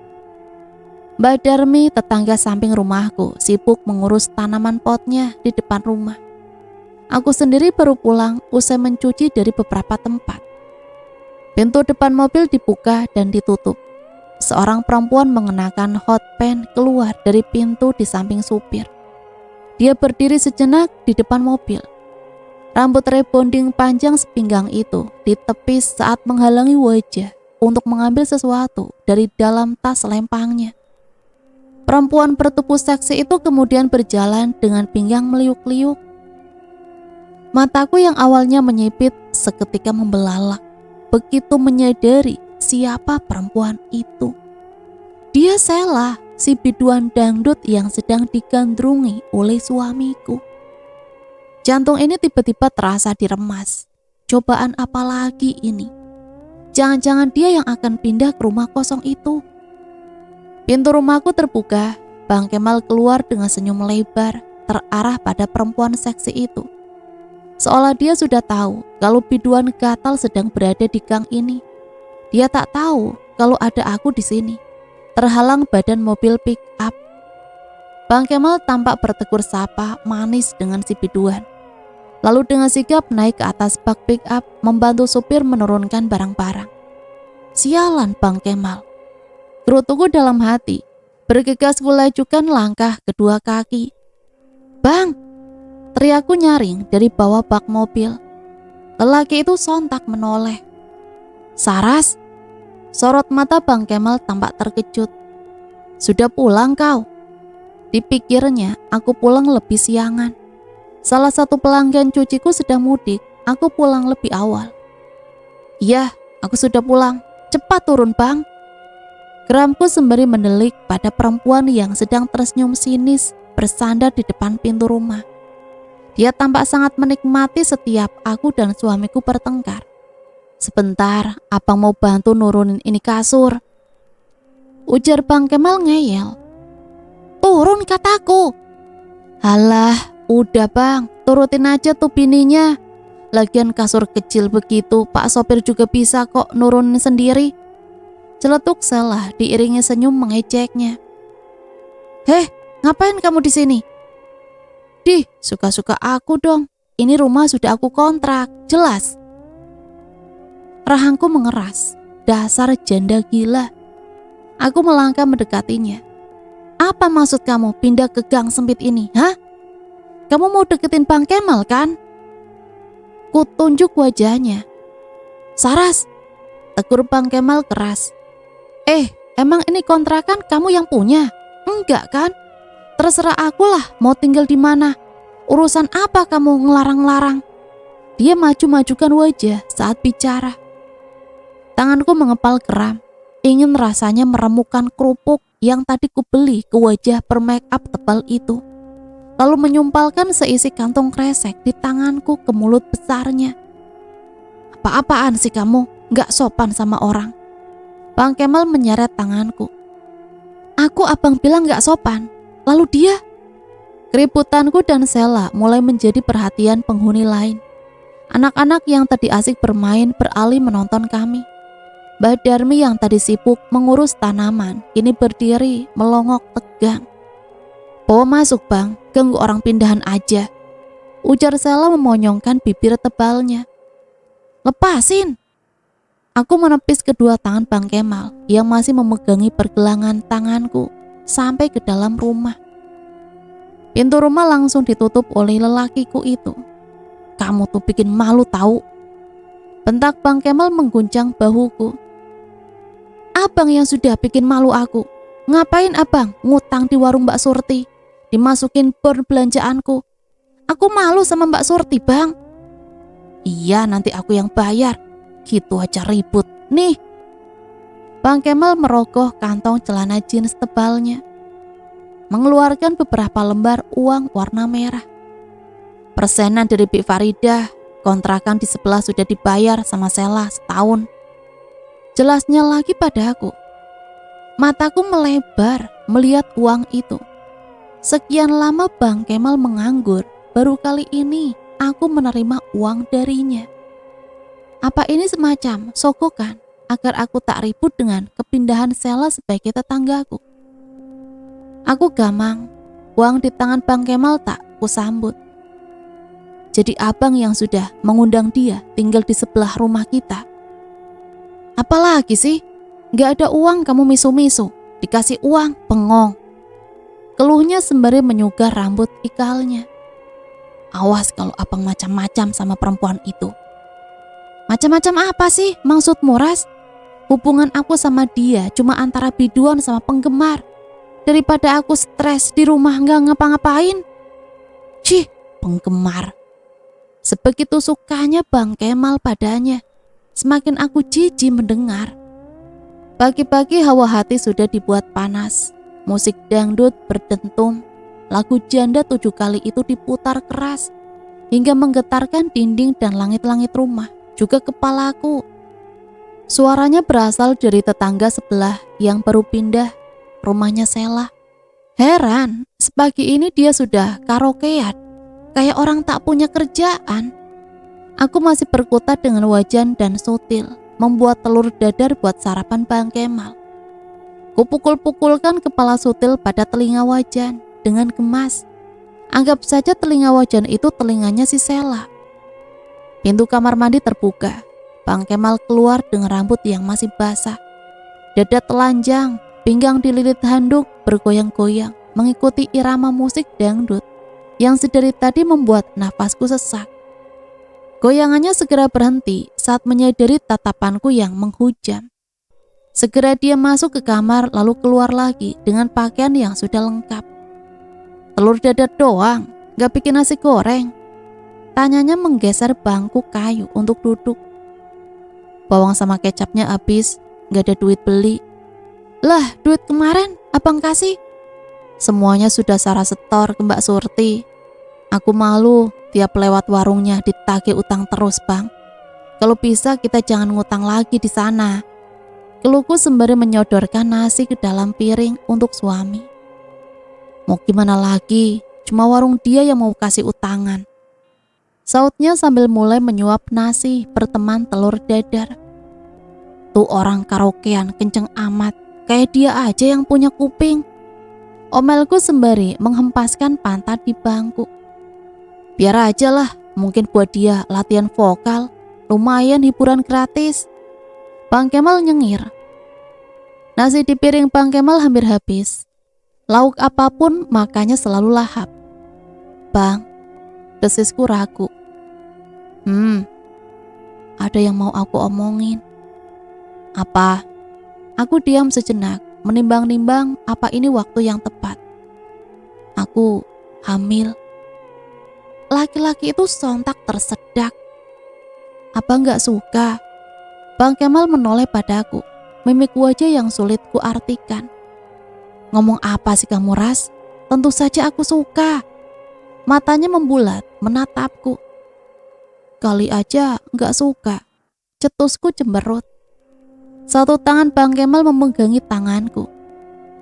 Mbak Darmi, tetangga samping rumahku, sibuk mengurus tanaman potnya di depan rumah. Aku sendiri baru pulang usai mencuci dari beberapa tempat. Pintu depan mobil dibuka dan ditutup. Seorang perempuan mengenakan hot pants keluar dari pintu di samping supir. Dia berdiri sejenak di depan mobil. Rambut rebonding panjang sepinggang itu ditepis saat menghalangi wajah untuk mengambil sesuatu dari dalam tas lempangnya. Perempuan bertubuh seksi itu kemudian berjalan dengan pinggang meliuk-liuk. Mataku yang awalnya menyipit seketika membelalak begitu menyadari siapa perempuan itu. Dia Sela, si biduan dangdut yang sedang digandrungi oleh suamiku. Jantung ini tiba-tiba terasa diremas. Cobaan apa lagi ini? Jangan-jangan dia yang akan pindah ke rumah kosong itu. Pintu rumahku terbuka. Bang Kemal keluar dengan senyum lebar terarah pada perempuan seksi itu. Seolah dia sudah tahu kalau biduan gatal sedang berada di gang ini. Dia tak tahu kalau ada aku di sini, terhalang badan mobil pick up. Bang Kemal tampak bertegur sapa manis dengan si biduan. Lalu dengan sigap naik ke atas bak pick up membantu supir menurunkan barang-barang. Sialan Bang Kemal. Gerutuku dalam hati. Bergegas kulajukan langkah kedua kaki. Bang! Teriakku nyaring dari bawah bak mobil. Lelaki itu sontak menoleh. Saras? Sorot mata Bang Kemal tampak terkejut. Sudah pulang kau? Dipikirnya aku pulang lebih siangan. Salah satu pelanggan cuciku sedang mudik. Aku pulang lebih awal. Iya, aku sudah pulang. Cepat turun Bang. Geramku sembari mendelik pada perempuan yang sedang tersenyum sinis bersandar di depan pintu rumah. Dia tampak sangat menikmati setiap aku dan suamiku bertengkar. Sebentar, abang mau bantu nurunin ini kasur. Ujar Bang Kemal ngeyel. Turun kataku. Halah, udah bang, turutin aja tuh bininya. Lagian kasur kecil begitu, Pak sopir juga bisa kok nurunin sendiri. Celetuk Sela diiringi senyum mengejeknya. Heh, ngapain kamu di sini? Dih, suka-suka aku dong. Ini rumah sudah aku kontrak, jelas. Rahangku mengeras. Dasar janda gila. Aku melangkah mendekatinya. Apa maksud kamu pindah ke gang sempit ini, hah? Kamu mau deketin Bang Kemal kan? Ku tunjuk wajahnya. Saras, tegur Bang Kemal keras. Emang ini kontrakan kamu yang punya? Enggak kan? Terserah akulah mau tinggal di mana. Urusan apa kamu ngelarang-larang? Dia maju-majukan wajah saat bicara. Tanganku mengepal kram. Ingin rasanya meremukan kerupuk yang tadi kubeli ke wajah per-make up tebal itu. Lalu menyumpalkan seisi kantong kresek di tanganku ke mulut besarnya. Apa-apaan sih kamu? Gak sopan sama orang. Bang Kemal menyeret tanganku. Aku abang bilang gak sopan. Lalu dia? Keributanku dan Sela mulai menjadi perhatian penghuni lain. Anak-anak yang tadi asik bermain beralih menonton kami. Mbah Darmi yang tadi sibuk mengurus tanaman, kini berdiri melongok tegang. Bawa masuk bang, ganggu orang pindahan aja. Ujar Sela memonyongkan bibir tebalnya. Lepasin! Aku menepis kedua tangan Bang Kemal yang masih memegangi pergelangan tanganku sampai ke dalam rumah. Pintu rumah langsung ditutup oleh lelakiku itu. Kamu tuh bikin malu tahu. Bentak Bang Kemal mengguncang bahuku. Abang yang sudah bikin malu aku. Ngapain abang ngutang di warung Mbak Surti? Dimasukin bor belanjaanku. Aku malu sama Mbak Surti bang. Iya nanti aku yang bayar. Gitu aja ribut. Nih. Bang Kemal merogoh kantong celana jeans tebalnya. Mengeluarkan beberapa lembar uang warna merah. Persenan dari Bik Faridah. Kontrakan di sebelah sudah dibayar sama Sela setahun. Jelasnya lagi padaku. Mataku melebar melihat uang itu. Sekian lama Bang Kemal menganggur, baru kali ini aku menerima uang darinya. Apa ini semacam sogokan agar aku tak ribut dengan kepindahan Sela sebagai tetanggaku? Aku gamang, uang di tangan Bang Kemal tak kusambut. Jadi abang yang sudah mengundang dia tinggal di sebelah rumah kita. Apalagi sih? Gak ada uang kamu misu-misu. Dikasih uang, bengong. Keluhnya sembari menyugar rambut ikalnya. Awas kalau abang macam-macam sama perempuan itu. Macam-macam apa sih maksudmu Ras? Hubungan aku sama dia cuma antara biduan sama penggemar. Daripada aku stres di rumah gak ngapa-ngapain. Cih, penggemar. Sebegitu sukanya Bang Kemal padanya. Semakin aku jijik mendengar. Pagi-pagi hawa hati sudah dibuat panas. Musik dangdut berdentum. Lagu janda 7 kali itu diputar keras hingga menggetarkan dinding dan langit-langit rumah, juga kepalaku. Suaranya berasal dari tetangga sebelah yang baru pindah, rumahnya Sela. Heran, sepagi ini dia sudah karaokean, kayak orang tak punya kerjaan. Aku masih berkutat dengan wajan dan sutil, membuat telur dadar buat sarapan Bang Kemal. Kupukul-pukulkan kepala sutil pada telinga wajan dengan gemas. Anggap saja telinga wajan itu telinganya si Sela. Pintu kamar mandi terbuka. Bang Kemal keluar dengan rambut yang masih basah. Dada telanjang, pinggang dililit handuk bergoyang-goyang mengikuti irama musik dangdut yang sedari tadi membuat nafasku sesak. Goyangannya segera berhenti saat menyadari tatapanku yang menghujam. Segera dia masuk ke kamar lalu keluar lagi dengan pakaian yang sudah lengkap. Telur dadar doang, gak bikin nasi goreng? Tanyanya menggeser bangku kayu untuk duduk. Bawang sama kecapnya habis, gak ada duit beli. Lah, duit kemarin abang kasih. Semuanya sudah Sarah setor ke Mbak Surti. Aku malu tiap lewat warungnya ditagih utang terus bang. Kalau bisa kita jangan ngutang lagi di sana. Keluhku sembari menyodorkan nasi ke dalam piring untuk suami. Mau gimana lagi, cuma warung dia yang mau kasih utangan. Sautnya sambil mulai menyuap nasi berteman telur dadar. Tuh orang karaokean kenceng amat, kayak dia aja yang punya kuping. Omelku sembari menghempaskan pantat di bangku. Biar aja lah, mungkin buat dia latihan vokal, lumayan hiburan gratis. Bang Kemal nyengir. Nasi di piring Bang Kemal hampir habis. Lauk apapun makannya selalu lahap. Bang, desisku ragu. Ada yang mau aku omongin. Apa? Aku diam sejenak, menimbang-nimbang apa ini waktu yang tepat. Aku hamil. Laki-laki itu sontak tersedak. Abang gak suka? Bang Kemal menoleh padaku, mimik wajah yang sulit ku artikan. Ngomong apa sih kamu, Ras? Tentu saja aku suka. Matanya membulat, menatapku. Kali aja gak suka. Cetusku cemberut. Satu tangan Bang Kemal memegangi tanganku.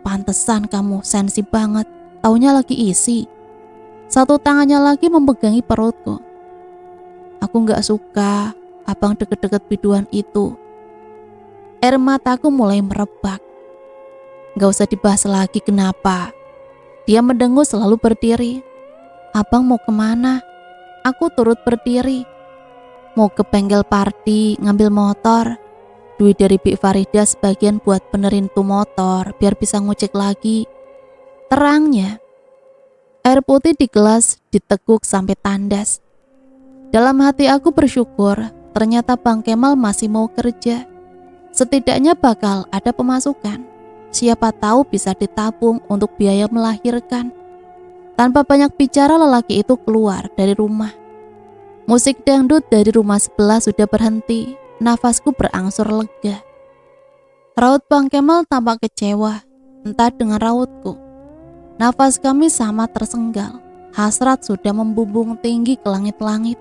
Pantesan kamu sensi banget, taunya lagi isi. Satu tangannya lagi memegangi perutku. Aku gak suka abang deket-deket biduan itu. Air mataku mulai merebak. Gak usah dibahas lagi kenapa. Dia mendengus selalu berdiri. Abang mau kemana? Aku turut berdiri. Mau ke bengkel party ngambil motor. Duit dari Bik Farida sebagian buat benerin tuh motor biar bisa ngojek lagi. Terangnya. Air putih di gelas diteguk sampai tandas. Dalam hati aku bersyukur ternyata Bang Kemal masih mau kerja. Setidaknya bakal ada pemasukan. Siapa tahu bisa ditabung untuk biaya melahirkan. Tanpa banyak bicara lelaki itu keluar dari rumah. Musik dangdut dari rumah sebelah sudah berhenti. Nafasku berangsur lega. Raut Bang Kemal tampak kecewa, entah dengan rautku. Nafas kami sama tersenggal. Hasrat sudah membumbung tinggi ke langit-langit.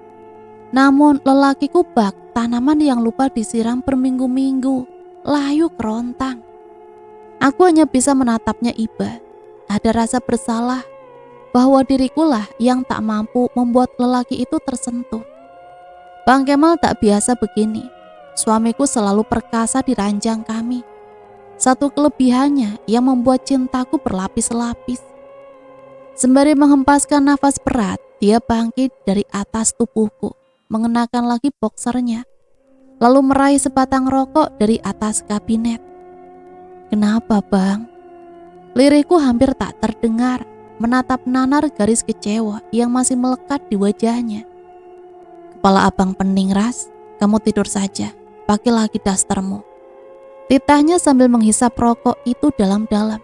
Namun lelakiku bak tanaman yang lupa disiram berminggu-minggu, layu kerontang. Aku hanya bisa menatapnya iba. Ada rasa bersalah bahwa dirikulah yang tak mampu membuat lelaki itu tersentuh. Bang Kemal tak biasa begini. Suamiku selalu perkasa di ranjang kami. Satu kelebihannya yang membuat cintaku berlapis-lapis. Sembari menghempaskan nafas berat, dia bangkit dari atas tubuhku, mengenakan lagi boxernya, lalu meraih sebatang rokok dari atas kabinet. Kenapa, Bang? Lirihku hampir tak terdengar, menatap nanar garis kecewa yang masih melekat di wajahnya. Kepala abang pening, Ras. Kamu tidur saja, pakai lagi dastermu. Titahnya sambil menghisap rokok itu dalam-dalam.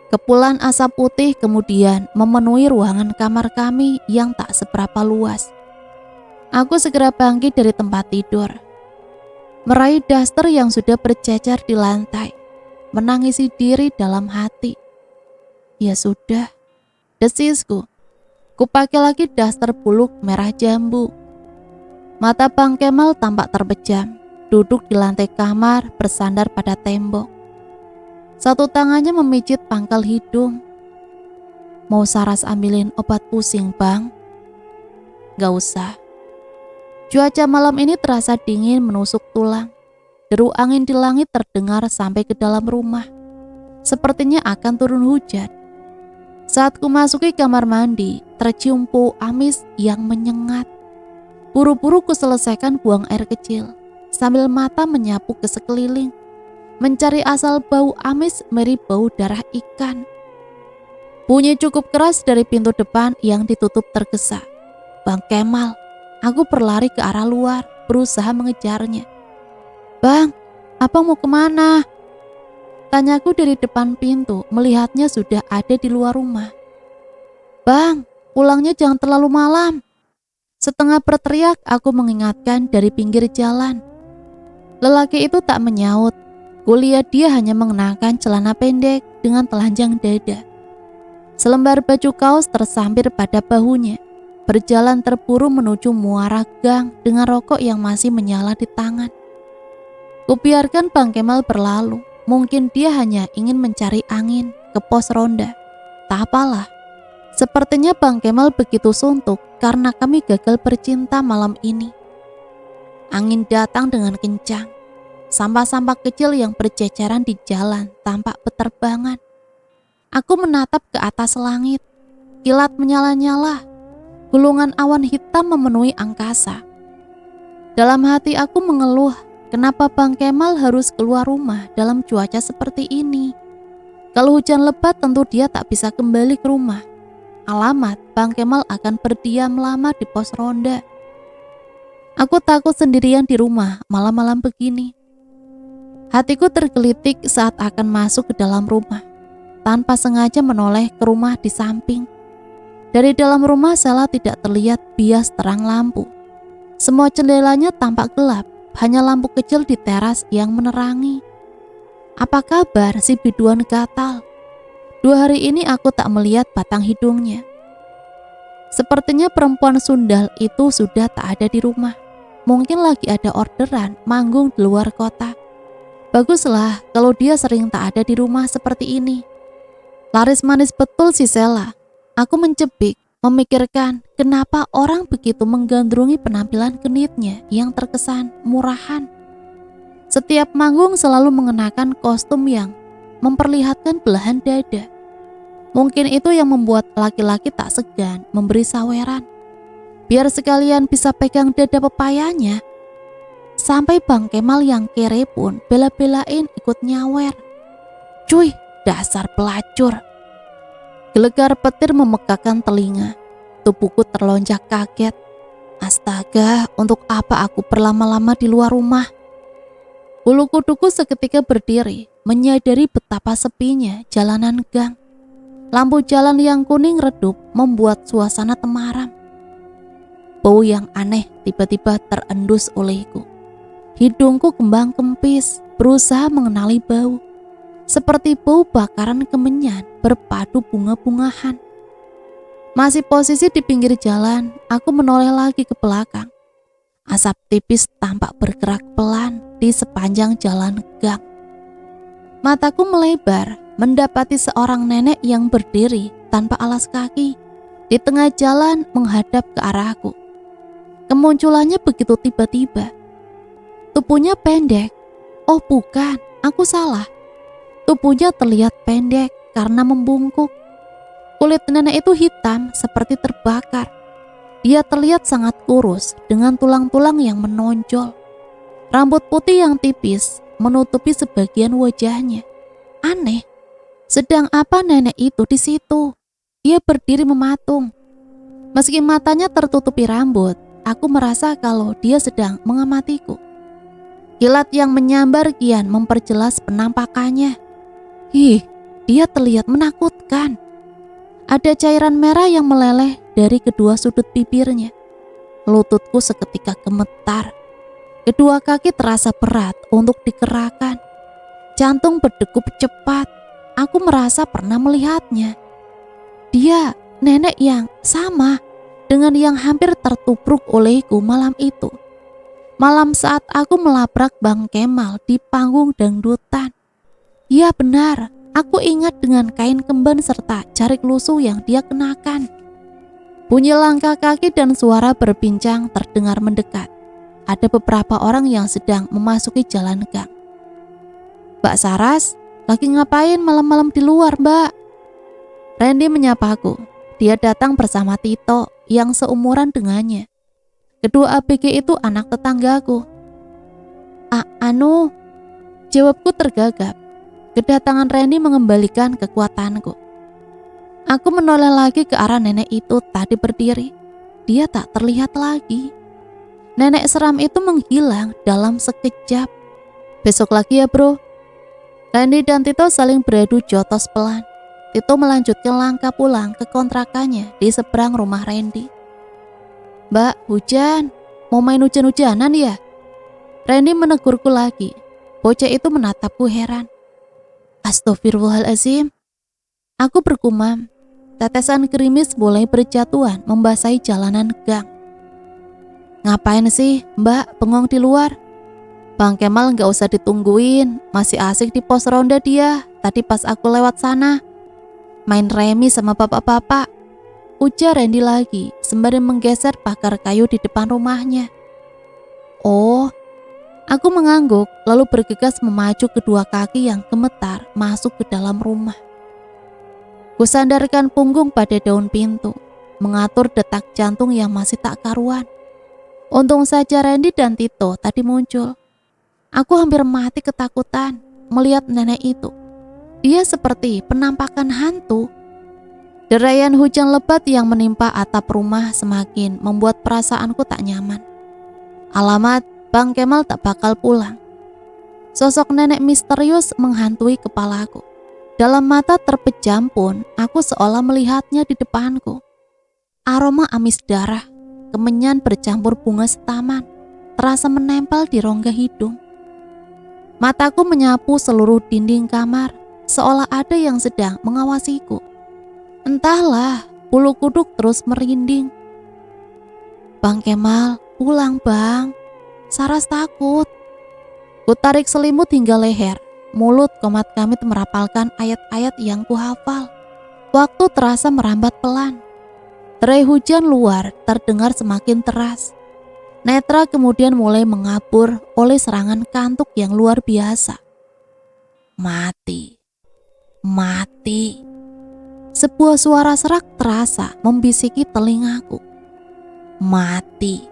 Kepulan asap putih kemudian memenuhi ruangan kamar kami yang tak seberapa luas. Aku segera bangkit dari tempat tidur, meraih daster yang sudah bercecer di lantai, menangisi diri dalam hati. Ya sudah, desisku. Kupakai lagi daster buluk merah jambu. Mata Bang Kemal tampak terbejam, duduk di lantai kamar bersandar pada tembok. Satu tangannya memijit pangkal hidung. Mau Saras ambilin obat pusing, Bang? Gak usah. Cuaca malam ini terasa dingin menusuk tulang. Deru angin di langit terdengar sampai ke dalam rumah. Sepertinya akan turun hujan. Saat ku masuki kamar mandi, tercium bau amis yang menyengat. Buru-buru ku selesaikan buang air kecil, sambil mata menyapu ke sekeliling, mencari asal bau amis mirip bau darah ikan. Bunyi cukup keras dari pintu depan yang ditutup tergesa. Bang Kemal, aku berlari ke arah luar, berusaha mengejarnya. Bang, abang mau kemana? Tanyaku dari depan pintu, melihatnya sudah ada di luar rumah. Bang, pulangnya jangan terlalu malam. Setengah berteriak aku mengingatkan dari pinggir jalan. Lelaki itu tak menyaut. Kulihat dia hanya mengenakan celana pendek dengan telanjang dada. Selembar baju kaos tersampir pada bahunya. Berjalan terburu menuju muara gang dengan rokok yang masih menyala di tangan. Kubiarkan Bang Kemal berlalu. Mungkin dia hanya ingin mencari angin ke pos ronda. Tak apalah. Sepertinya Bang Kemal begitu suntuk karena kami gagal bercinta malam ini. Angin datang dengan kencang. Sampah-sampah kecil yang berceceran di jalan tampak beterbangan. Aku menatap ke atas langit. Kilat menyala-nyala. Gulungan awan hitam memenuhi angkasa. Dalam hati aku mengeluh, kenapa Bang Kemal harus keluar rumah dalam cuaca seperti ini? Kalau hujan lebat tentu dia tak bisa kembali ke rumah. Alamat, Bang Kemal akan berdiam lama di pos ronda. Aku takut sendirian di rumah malam-malam begini. Hatiku tergelitik saat akan masuk ke dalam rumah. Tanpa sengaja menoleh ke rumah di samping. Dari dalam rumah Sela tidak terlihat bias terang lampu. Semua jendelanya tampak gelap, hanya lampu kecil di teras yang menerangi. Apa kabar si biduan gatal? 2 hari ini aku tak melihat batang hidungnya. Sepertinya perempuan sundal itu sudah tak ada di rumah. Mungkin lagi ada orderan manggung di luar kota. Baguslah kalau dia sering tak ada di rumah seperti ini. Laris manis betul si Sela. Aku mencebik, memikirkan kenapa orang begitu menggandrungi penampilan genitnya yang terkesan murahan. Setiap manggung selalu mengenakan kostum yang memperlihatkan belahan dada. Mungkin itu yang membuat laki-laki tak segan memberi saweran. Biar sekalian bisa pegang dada pepayanya. Sampai Bang Kemal yang kere pun bela-belain ikut nyawer. Cuy, dasar pelacur. Gelegar petir memekakan telinga. Tubuhku terlonjak kaget. Astaga, untuk apa aku berlama-lama di luar rumah? Bulu kuduku seketika berdiri, menyadari betapa sepinya jalanan gang. Lampu jalan yang kuning redup membuat suasana temaram. Bau yang aneh tiba-tiba terendus olehku. Hidungku kembang kempis, berusaha mengenali bau. Seperti bau bakaran kemenyan berpadu bunga-bungahan. Masih posisi di pinggir jalan, aku menoleh lagi ke belakang. Asap tipis tampak bergerak pelan di sepanjang jalan gang. Mataku melebar, mendapati seorang nenek yang berdiri tanpa alas kaki di tengah jalan menghadap ke arahku. Kemunculannya begitu tiba-tiba. Tubuhnya pendek. Oh bukan, aku salah. Tubuhnya terlihat pendek karena membungkuk. Kulit nenek itu hitam seperti terbakar. Dia terlihat sangat kurus dengan tulang-tulang yang menonjol. Rambut putih yang tipis menutupi sebagian wajahnya. Aneh, sedang apa nenek itu di situ? Dia berdiri mematung. Meski matanya tertutupi rambut, aku merasa kalau dia sedang mengamatiku. Kilat yang menyambar kian memperjelas penampakannya. Dia terlihat menakutkan. Ada cairan merah yang meleleh dari kedua sudut bibirnya. Lututku seketika gemetar. Kedua kaki terasa berat untuk digerakkan. Jantung berdegup cepat. Aku merasa pernah melihatnya. Dia nenek yang sama dengan yang hampir tertubruk olehku malam itu. Malam saat aku melabrak Bang Kemal di panggung dangdutan. Ya benar, aku ingat dengan kain kemban serta jarik lusuh yang dia kenakan. Bunyi langkah kaki dan suara berbincang terdengar mendekat. Ada beberapa orang yang sedang memasuki jalan gang. Mbak Saras, lagi ngapain malam-malam di luar, Mbak? Randy menyapaku. Dia datang bersama Tito yang seumuran dengannya. Kedua ABG itu anak tetanggaku. Jawabku tergagap. Kedatangan Randy mengembalikan kekuatanku. Aku menoleh lagi ke arah nenek itu tadi berdiri. Dia tak terlihat lagi. Nenek seram itu menghilang dalam sekejap. Besok lagi ya bro. Randy dan Tito saling beradu jotos pelan. Tito melanjutkan langkah pulang ke kontrakannya di seberang rumah Randy. Mbak, hujan. Mau main hujan-hujanan ya? Randy menegurku lagi. Bocah itu menatapku heran. Astagfirullahaladzim. Aku bergumam. Tetesan gerimis mulai berjatuhan membasahi jalanan gang. Ngapain sih Mbak bengong di luar? Bang Kemal gak usah ditungguin. Masih asik di pos ronda dia. Tadi pas aku lewat sana. Main remi sama bapak-bapak. Ujar Randy lagi sembari menggeser pagar kayu di depan rumahnya. Oh, aku mengangguk lalu bergegas memacu kedua kaki yang gemetar masuk ke dalam rumah. Kusandarkan punggung pada daun pintu, mengatur detak jantung yang masih tak karuan. Untung saja Randy dan Tito tadi muncul. Aku hampir mati ketakutan melihat nenek itu. Dia seperti penampakan hantu. Derayan hujan lebat yang menimpa atap rumah semakin membuat perasaanku tak nyaman. Alamat, Bang Kemal tak bakal pulang. Sosok nenek misterius menghantui kepalaku. Dalam mata terpejam pun, aku seolah melihatnya di depanku. Aroma amis darah, kemenyan bercampur bunga setaman, terasa menempel di rongga hidung. Mataku menyapu seluruh dinding kamar, seolah ada yang sedang mengawasiku. Entahlah, bulu kuduk terus merinding. Bang Kemal, pulang bang. Saras takut. Kutarik selimut hingga leher. Mulut komat kamit merapalkan ayat-ayat yang kuhafal. Waktu terasa merambat pelan. Derai hujan luar terdengar semakin teras. Netra kemudian mulai mengabur oleh serangan kantuk yang luar biasa. Mati. Mati. Sebuah suara serak terasa membisiki telingaku. Mati.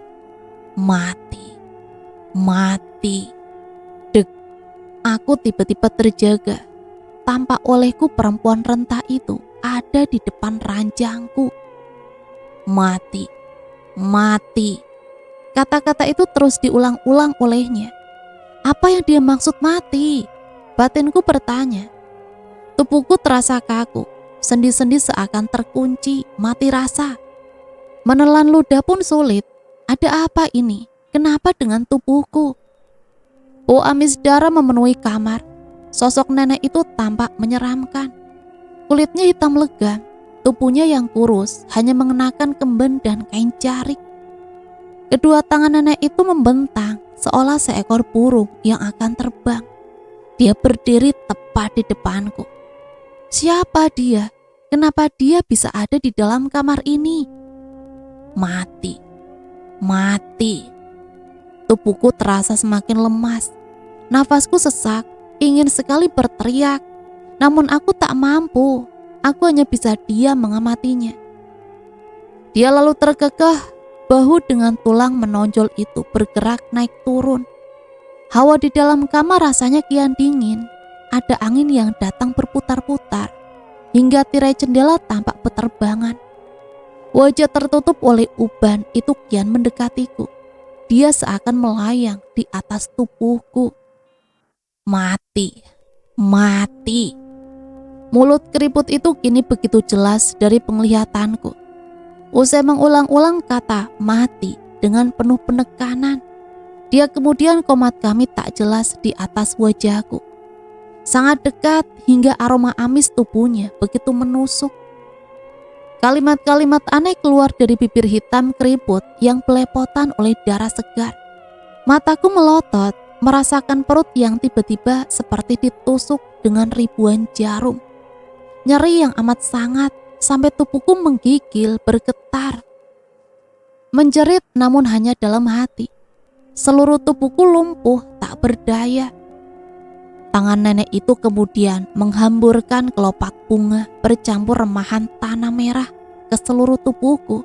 Mati. Mati. Aku tiba-tiba terjaga. Tampak olehku perempuan renta itu ada di depan ranjangku. Mati, mati. Kata-kata itu terus diulang-ulang olehnya. Apa yang dia maksud mati? Batinku bertanya. Tubuhku terasa kaku. Sendi-sendi seakan terkunci, mati rasa. Menelan ludah pun sulit. Ada apa ini? Kenapa dengan tubuhku? Bau amis darah memenuhi kamar. Sosok nenek itu tampak menyeramkan. Kulitnya hitam legam, tubuhnya yang kurus hanya mengenakan kemben dan kain jarik. Kedua tangan nenek itu membentang seolah seekor burung yang akan terbang. Dia berdiri tepat di depanku. Siapa dia? Kenapa dia bisa ada di dalam kamar ini? Mati. Mati. Tubuhku terasa semakin lemas. Nafasku sesak, ingin sekali berteriak. Namun aku tak mampu. Aku hanya bisa diam mengamatinya. Dia lalu terkekeh, bahu dengan tulang menonjol itu bergerak naik turun. Hawa di dalam kamar rasanya kian dingin. Ada angin yang datang berputar-putar, hingga tirai jendela tampak beterbangan. Wajah tertutup oleh uban itu kian mendekatiku. Dia seakan melayang di atas tubuhku. Mati, mati. Mulut keriput itu kini begitu jelas dari penglihatanku. Usai mengulang-ulang kata mati dengan penuh penekanan, dia kemudian komat kamit tak jelas di atas wajahku. Sangat dekat hingga aroma amis tubuhnya begitu menusuk. Kalimat-kalimat aneh keluar dari bibir hitam keriput yang belepotan oleh darah segar. Mataku melotot, merasakan perut yang tiba-tiba seperti ditusuk dengan ribuan jarum. Nyeri yang amat sangat sampai tubuhku menggigil bergetar. Menjerit namun hanya dalam hati. Seluruh tubuhku lumpuh tak berdaya. Tangan nenek itu kemudian menghamburkan kelopak bunga bercampur remahan tanah merah ke seluruh tubuhku.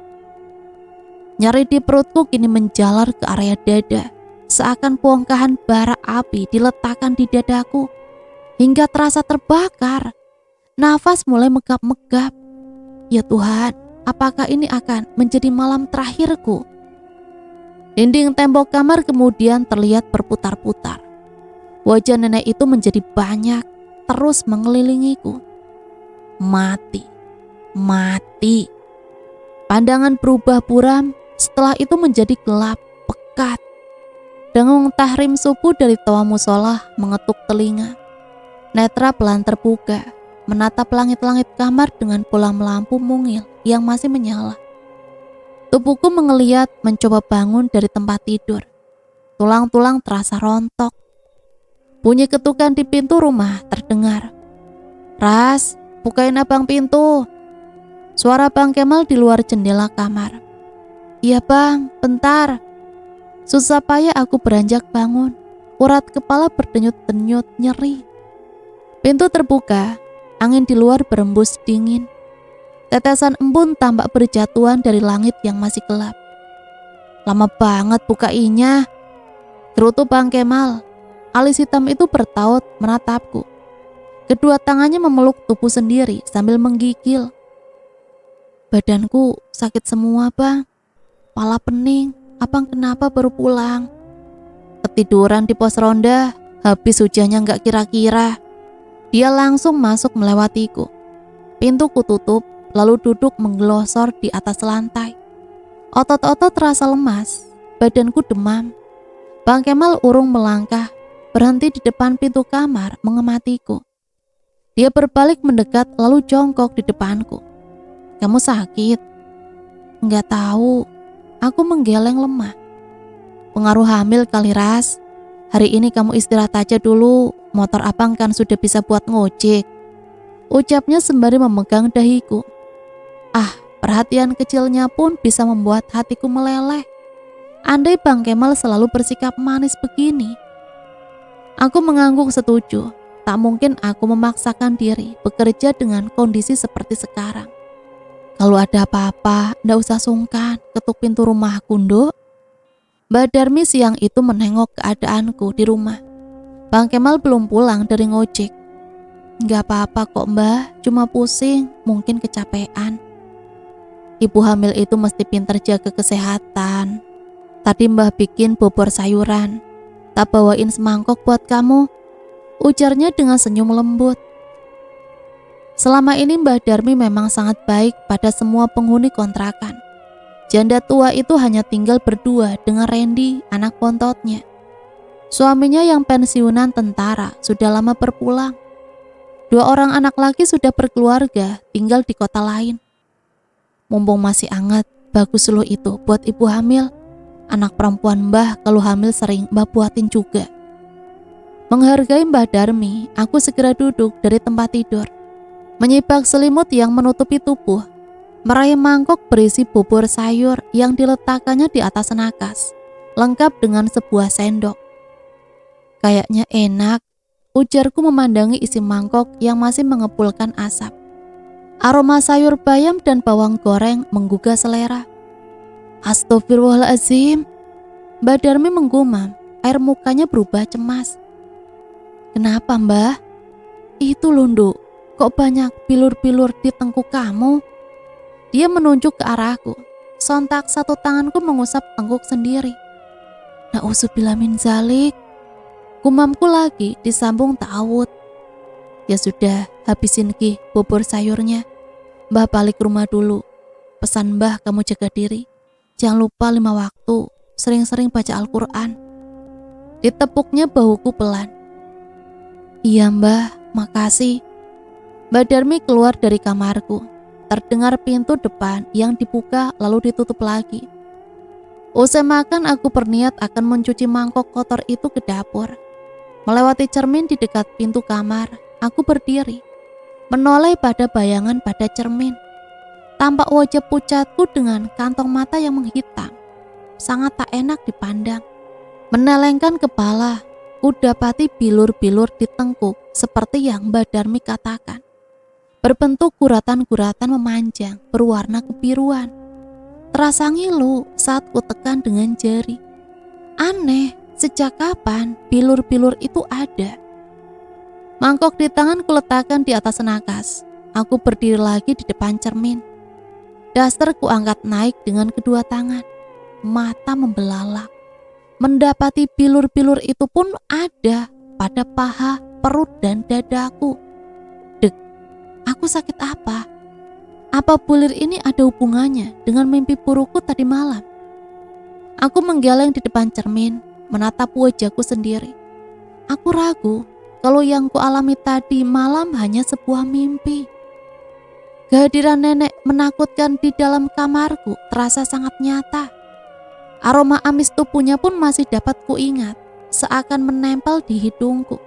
Nyeri di perutku kini menjalar ke area dada. Seakan bongkahan bara api diletakkan di dadaku hingga terasa terbakar. Nafas mulai megap-megap. Ya Tuhan, apakah ini akan menjadi malam terakhirku? Dinding tembok kamar kemudian terlihat berputar-putar. Wajah nenek itu menjadi banyak, terus mengelilingiku. Mati, mati. Pandangan berubah buram, setelah itu menjadi gelap, pekat. Dengung tahrim subuh dari toa musola mengetuk telinga. Netra pelan terbuka, menatap langit-langit kamar dengan bola lampu mungil yang masih menyala. Tubuhku mengeliat mencoba bangun dari tempat tidur. Tulang-tulang terasa rontok. Bunyi ketukan di pintu rumah terdengar. Ras, bukain abang pintu. Suara Bang Kemal di luar jendela kamar. Iya bang, bentar. Susah payah aku beranjak bangun. Urat kepala berdenyut-denyut nyeri. Pintu terbuka, angin di luar berembus dingin. Tetesan embun tampak berjatuhan dari langit yang masih gelap. Lama banget bukainya. Gerutu Bang Kemal. Alis hitam itu bertaut menatapku. Kedua tangannya memeluk tubuh sendiri sambil menggigil. Badanku sakit semua, Bang. Kepala pening. Abang kenapa baru pulang? Ketiduran di pos ronda. Habis hujannya gak kira-kira. Dia langsung masuk melewatiku. Pintu kututup, lalu duduk menggelosor di atas lantai. Otot-otot terasa lemas. Badanku demam. Bang Kemal urung melangkah, berhenti di depan pintu kamar mengamatiku. Dia berbalik mendekat lalu jongkok di depanku. Kamu sakit? Enggak tahu, aku menggeleng lemah. Pengaruh hamil kali, Ras. Hari ini kamu istirahat aja dulu, motor abang kan sudah bisa buat ngojek. Ucapnya sembari memegang dahiku. Perhatian kecilnya pun bisa membuat hatiku meleleh. Andai Bang Kemal selalu bersikap manis begini. Aku mengangguk setuju. Tak mungkin aku memaksakan diri bekerja dengan kondisi seperti sekarang. Kalau ada apa-apa, ndak usah sungkan ketuk pintu rumahku, Nduk. Mbak Darmi siang itu menengok keadaanku di rumah. Bang Kemal belum pulang dari ngojek. Nggak apa-apa kok, Mbah, cuma pusing, mungkin kecapean. Ibu hamil itu mesti pintar jaga kesehatan. Tadi Mbah bikin bubur sayuran. Tak bawain semangkok buat kamu, ujarnya dengan senyum lembut. Selama ini Mbah Darmi memang sangat baik pada semua penghuni kontrakan. Janda tua itu hanya tinggal berdua dengan Randy, anak pontotnya. Suaminya yang pensiunan tentara sudah lama berpulang. 2 orang anak laki sudah berkeluarga, tinggal di kota lain. Mumpung masih anget, bagus loh itu buat ibu hamil. Anak perempuan Mbah kalau hamil sering Mbah buatin juga. Menghargai Mbah Darmi, aku segera duduk dari tempat tidur. Menyibak selimut yang menutupi tubuh. Meraih mangkok berisi bubur sayur yang diletakkannya di atas nakas, lengkap dengan sebuah sendok. Kayaknya enak, ujarku memandangi isi mangkok yang masih mengepulkan asap. Aroma sayur bayam dan bawang goreng menggugah selera. Astagfirullahaladzim. Mbak Darmi menggumam, air mukanya berubah cemas. Kenapa, Mbah? Itu loh, Nduk, kok banyak bilur-bilur di tengkuk kamu? Dia menunjuk ke arahku. Sontak satu tanganku mengusap tengkuk sendiri. Na'udzubillah min zalik. Gumamku lagi disambung ta'awud. Ya sudah, habisin Ki bubur sayurnya. Mbah balik rumah dulu. Pesan Mbah kamu jaga diri. Jangan lupa 5 waktu, sering-sering baca Al-Quran. Ditepuknya bahuku pelan. Iya Mbah, makasih. Mbak Darmi keluar dari kamarku. Terdengar pintu depan yang dibuka lalu ditutup lagi. Usai makan aku berniat akan mencuci mangkok kotor itu ke dapur. Melewati cermin di dekat pintu kamar, aku berdiri, menoleh pada bayangan pada cermin. Tampak wajah pucatku dengan kantong mata yang menghitam. Sangat tak enak dipandang. Menelengkan kepala, ku dapati bilur-bilur di tengkuk seperti yang Mbak Darmi katakan. Berbentuk guratan-guratan memanjang berwarna kebiruan. Terasa ngilu saat ku tekan dengan jari. Aneh, sejak kapan bilur-bilur itu ada? Mangkok di tangan kuletakkan di atas nakas. Aku berdiri lagi di depan cermin. Daster ku angkat naik dengan kedua tangan. Mata membelalak. Mendapati bilur-bilur itu pun ada pada paha, perut, dan dadaku. Dek, aku sakit apa? Apa bulir ini ada hubungannya dengan mimpi burukku tadi malam? Aku menggeleng di depan cermin, menatap wajahku sendiri. Aku ragu kalau yang kualami tadi malam hanya sebuah mimpi. Kehadiran nenek menakutkan di dalam kamarku terasa sangat nyata. Aroma amis tubuhnya pun masih dapat kuingat, seakan menempel di hidungku.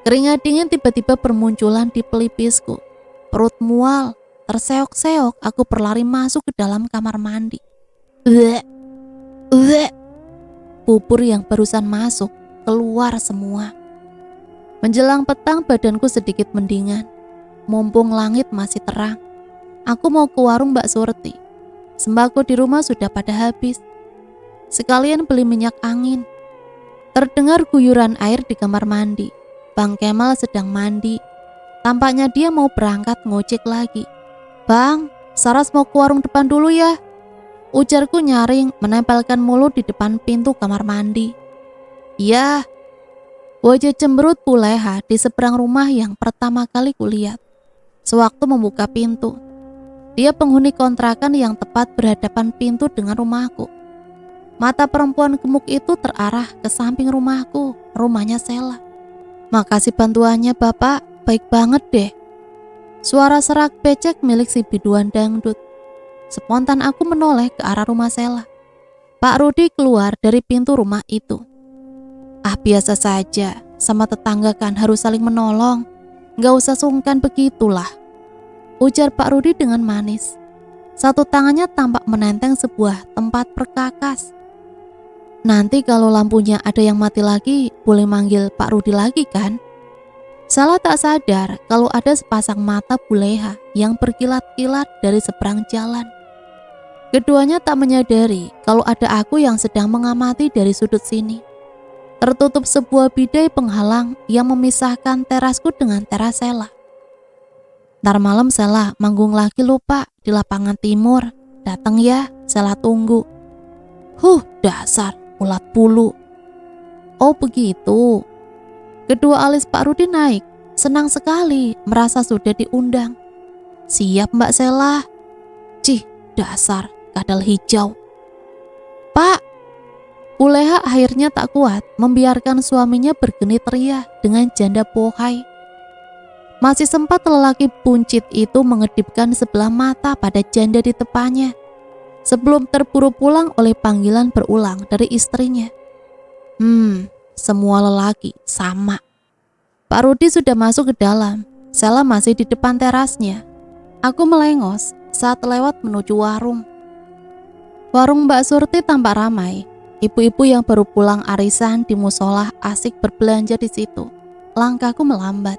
Keringat dingin tiba-tiba bermunculan di pelipisku. Perut mual, terseok-seok aku berlari masuk ke dalam kamar mandi. Bubur yang barusan masuk keluar semua. Menjelang petang badanku sedikit mendingan. Mumpung langit masih terang, aku mau ke warung Mbak Surti. Sembako di rumah sudah pada habis. Sekalian beli minyak angin. Terdengar guyuran air di kamar mandi. Bang Kemal sedang mandi. Tampaknya dia mau berangkat ngojek lagi. "Bang, Saras mau ke warung depan dulu ya," ujarku nyaring menempelkan mulut di depan pintu kamar mandi. "Iya." Wajah cemberut Puleha di seberang rumah yang pertama kali kulihat sewaktu membuka pintu. Dia penghuni kontrakan yang tepat berhadapan pintu dengan rumahku. Mata perempuan gemuk itu terarah ke samping rumahku, rumahnya Sela. "Makasih bantuannya Bapak, baik banget deh." Suara serak becek milik si biduan dangdut. Spontan aku menoleh ke arah rumah Sela. Pak Rudi keluar dari pintu rumah itu. "Ah, biasa saja, sama tetangga kan harus saling menolong. Gak usah sungkan begitulah," ujar Pak Rudi dengan manis. Satu tangannya tampak menenteng sebuah tempat perkakas. "Nanti kalau lampunya ada yang mati lagi, boleh manggil Pak Rudi lagi kan?" Salah tak sadar kalau ada sepasang mata Puleha yang berkilat-kilat dari seberang jalan. Keduanya tak menyadari kalau ada aku yang sedang mengamati dari sudut sini. Tertutup sebuah bidai penghalang yang memisahkan terasku dengan teras Sela. "Ntar malam Sela manggung lagi lho Pak di lapangan timur. Datang ya, Sela tunggu." Dasar ulat bulu. "Oh begitu." Kedua alis Pak Rudi naik, senang sekali merasa sudah diundang. "Siap Mbak Sela." Cih, dasar kadal hijau. "Pak." Puleha akhirnya tak kuat membiarkan suaminya bergenit ria dengan janda pohai. Masih sempat lelaki buncit itu mengedipkan sebelah mata pada janda di depannya sebelum terburu pulang oleh panggilan berulang dari istrinya. Semua lelaki sama. Pak Rudi sudah masuk ke dalam. Sela masih di depan terasnya. Aku melengos saat lewat menuju warung. Warung Mbak Surti tampak ramai. Ibu-ibu yang baru pulang arisan di musola asik berbelanja di situ. Langkahku melambat.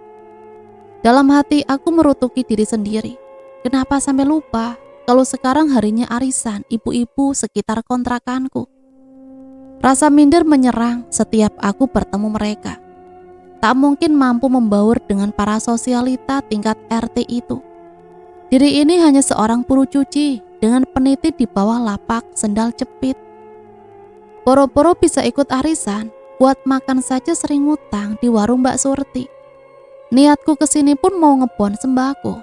Dalam hati aku merutuki diri sendiri. Kenapa sampai lupa kalau sekarang harinya arisan ibu-ibu sekitar kontrakanku? Rasa minder menyerang setiap aku bertemu mereka. Tak mungkin mampu membaur dengan para sosialita tingkat RT itu. Diri ini hanya seorang buruh cuci dengan peniti di bawah lapak sendal jepit. Boro-boro bisa ikut arisan, buat makan saja sering ngutang di warung Mbak Surti. Niatku kesini pun mau ngebon sembako.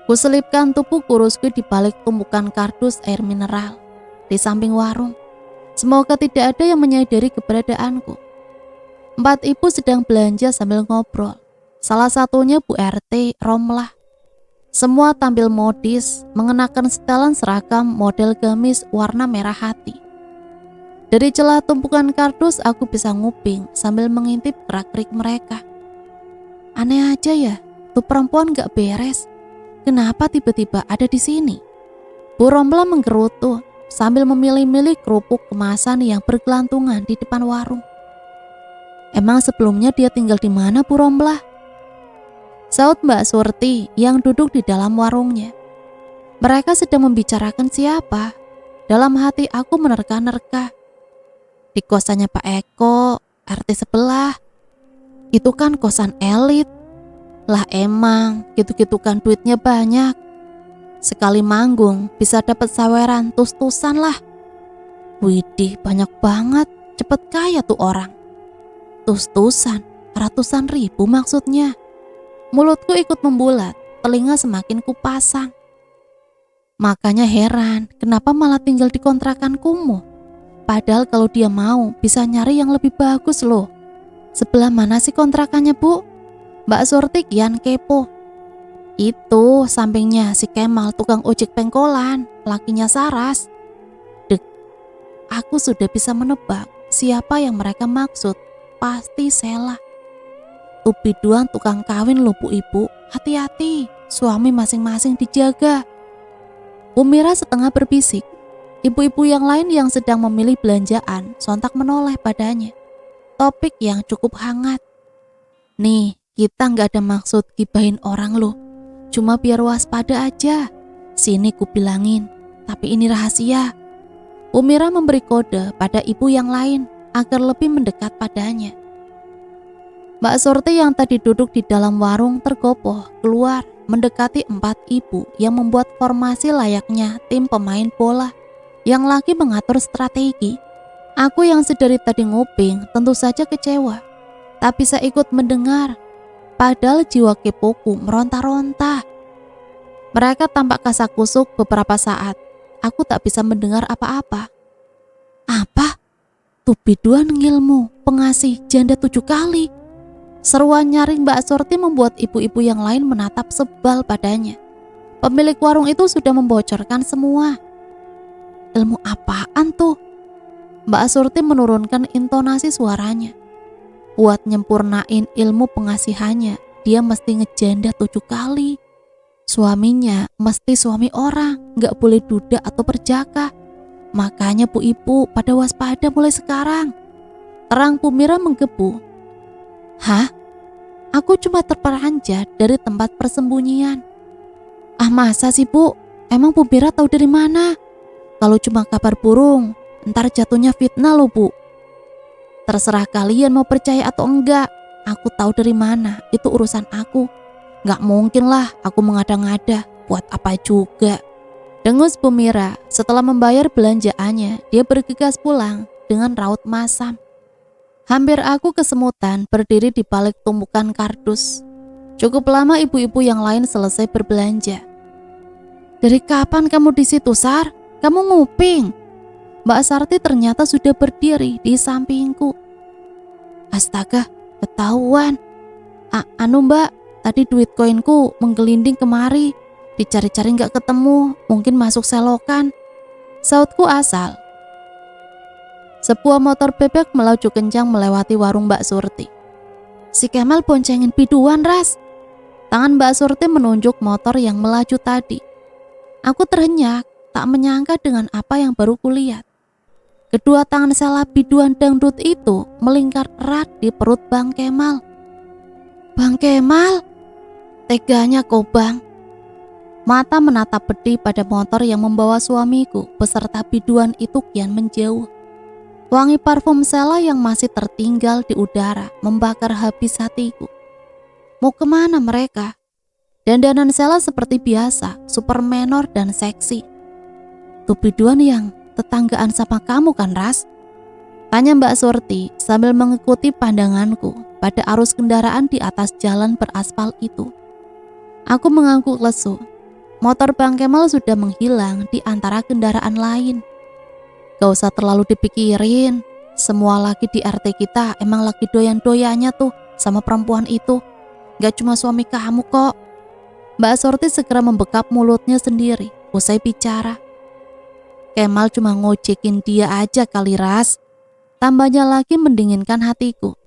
Kuselipkan tubuh kurusku di balik tumpukan kardus air mineral di samping warung. Semoga tidak ada yang menyadari keberadaanku. 4 ibu sedang belanja sambil ngobrol. Salah satunya Bu RT Romlah. Semua tampil modis, mengenakan setelan seragam model gamis warna merah hati. Dari celah tumpukan kardus aku bisa nguping sambil mengintip gerak-gerik mereka. Aneh aja ya, tuh perempuan gak beres. Kenapa tiba-tiba ada di sini? Bu Romlah menggerutu sambil memilih-milih kerupuk kemasan yang bergelantungan di depan warung. Emang sebelumnya dia tinggal di mana Bu Romlah? Saut Mbak Surti yang duduk di dalam warungnya. Mereka sedang membicarakan siapa? Dalam hati aku menerka-nerka. Di kosannya Pak Eko, RT sebelah. Itu kan kosan elit. Lah emang, gitu-gitu kan duitnya banyak. Sekali manggung bisa dapat saweran tus-tusan lah. Widih, banyak banget. Cepet kaya tuh orang. Tus-tusan, ratusan ribu maksudnya. Mulutku ikut membulat, telinga semakin kupasang. Makanya heran, kenapa malah tinggal di kontrakan kumuh? Padahal kalau dia mau, bisa nyari yang lebih bagus loh. Sebelah mana sih kontrakannya, Bu? Mbak Surti kian kepo. Itu sampingnya si Kemal tukang ojek pengkolan, lakinya Saras. Dek, aku sudah bisa menebak siapa yang mereka maksud. Pasti Sela. Tuh biduan tukang kawin loh Bu Ibu. Hati-hati, suami masing-masing dijaga. Bu Mira setengah berbisik. Ibu-ibu yang lain yang sedang memilih belanjaan sontak menoleh padanya. Topik yang cukup hangat. Nih, kita gak ada maksud gibahin orang loh. Cuma biar waspada aja. Sini ku bilangin, tapi ini rahasia. Bu Mira memberi kode pada ibu yang lain. agar lebih mendekat padanya. Mbak Surti yang tadi duduk di dalam warung tergopoh keluar mendekati 4 ibu yang membuat formasi layaknya tim pemain bola yang lagi mengatur strategi. Aku yang sedari tadi nguping tentu saja kecewa, tak bisa ikut mendengar. Padahal jiwa kepoku meronta-ronta. Mereka tampak kasak-kusuk beberapa saat. Aku tak bisa mendengar apa-apa. Apa? Tuh biduan ngilmu, pengasih janda 7 kali. Seruan nyaring Mbak Surti membuat ibu-ibu yang lain menatap sebal padanya. Pemilik warung itu sudah membocorkan semua. Ilmu apaan tuh? Mbak Surti menurunkan intonasi suaranya. Buat nyempurnain ilmu pengasihannya, dia mesti ngejanda 7 kali. Suaminya mesti suami orang, gak boleh duda atau perjaka. Makanya bu ibu pada waspada mulai sekarang. Terang Bu Mira menggebu. Hah? Aku cuma terperanjat dari tempat persembunyian. Ah masa sih bu? Emang Bu Mira tahu dari mana? Kalau cuma kabar burung, ntar jatuhnya fitnah loh bu. Terserah kalian mau percaya atau enggak. Aku tahu dari mana, itu urusan aku. Gak mungkin lah aku mengada-ngada, buat apa juga. Dengus Bu Mira. Setelah membayar belanjaannya, dia bergegas pulang dengan raut masam. Hampir aku kesemutan berdiri di balik tumpukan kardus. Cukup lama ibu-ibu yang lain selesai berbelanja. Dari kapan kamu di situ, Sar? Kamu nguping? Mbak Sarti ternyata sudah berdiri di sampingku. Astaga, ketahuan. Anu mbak, tadi duit koinku menggelinding kemari. Dicari-cari gak ketemu, mungkin masuk selokan. Sautku asal. Sebuah motor bebek melaju kencang melewati warung Mbak Surti. Si Kemal boncengin biduan, Ras. Tangan Mbak Surti menunjuk motor yang melaju tadi. Aku terhenyak, tak menyangka dengan apa yang baru kulihat. Kedua tangan sela biduan dangdut itu melingkar erat di perut Bang Kemal. Bang Kemal? Teganya kau bang. Mata menatap pedih pada motor yang membawa suamiku beserta biduan itu kian menjauh. Wangi parfum sela yang masih tertinggal di udara membakar habis hatiku. Mau kemana mereka? Dandanan sela seperti biasa, super menor dan seksi. Tuh biduan yang tetanggaan sama kamu kan, Ras? Tanya Mbak Surti sambil mengikuti pandanganku pada arus kendaraan di atas jalan beraspal itu. Aku mengangguk lesu. Motor Bang Kemal sudah menghilang di antara kendaraan lain. Gak usah terlalu dipikirin. Semua laki di RT kita emang lagi doyan-doyannya tuh sama perempuan itu. Gak cuma suami kamu kok. Mbak Surti segera membekap mulutnya sendiri usai bicara. Kemal cuma ngojekin dia aja kali, Ras. Tambahnya lagi mendinginkan hatiku.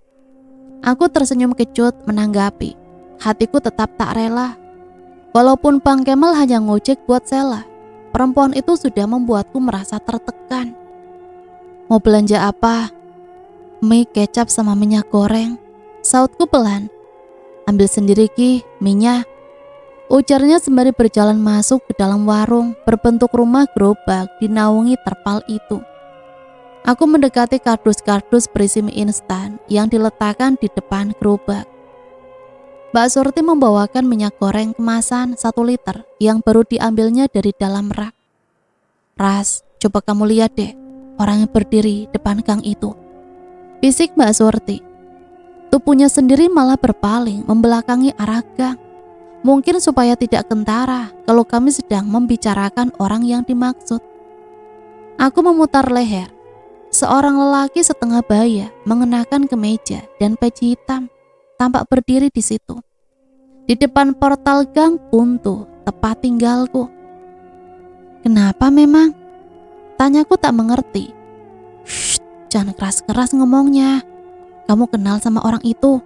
Aku tersenyum kecut menanggapi. Hatiku tetap tak rela. Walaupun Bang Kemal hanya ngojek buat Sela, perempuan itu sudah membuatku merasa tertekan. Mau belanja apa? Mie, kecap sama minyak goreng. Sautku pelan. Ambil sendiri Ki, minyak. Ujarnya sembari berjalan masuk ke dalam warung berbentuk rumah gerobak dinaungi terpal itu. Aku mendekati kardus-kardus berisi mie instan yang diletakkan di depan gerobak. Mbak Surti membawakan minyak goreng kemasan 1 liter yang baru diambilnya dari dalam rak. Ras, coba kamu lihat deh, orang yang berdiri depan gang itu. Bisik Mbak Surti. Tubuhnya sendiri malah berpaling membelakangi arah gang. Mungkin supaya tidak kentara kalau kami sedang membicarakan orang yang dimaksud. Aku memutar leher. Seorang lelaki setengah baya mengenakan kemeja dan peci hitam tampak berdiri di situ. Di depan portal gang buntu tempat tinggalku. Kenapa memang? Tanyaku tak mengerti. Shh, jangan keras-keras ngomongnya. Kamu kenal sama orang itu?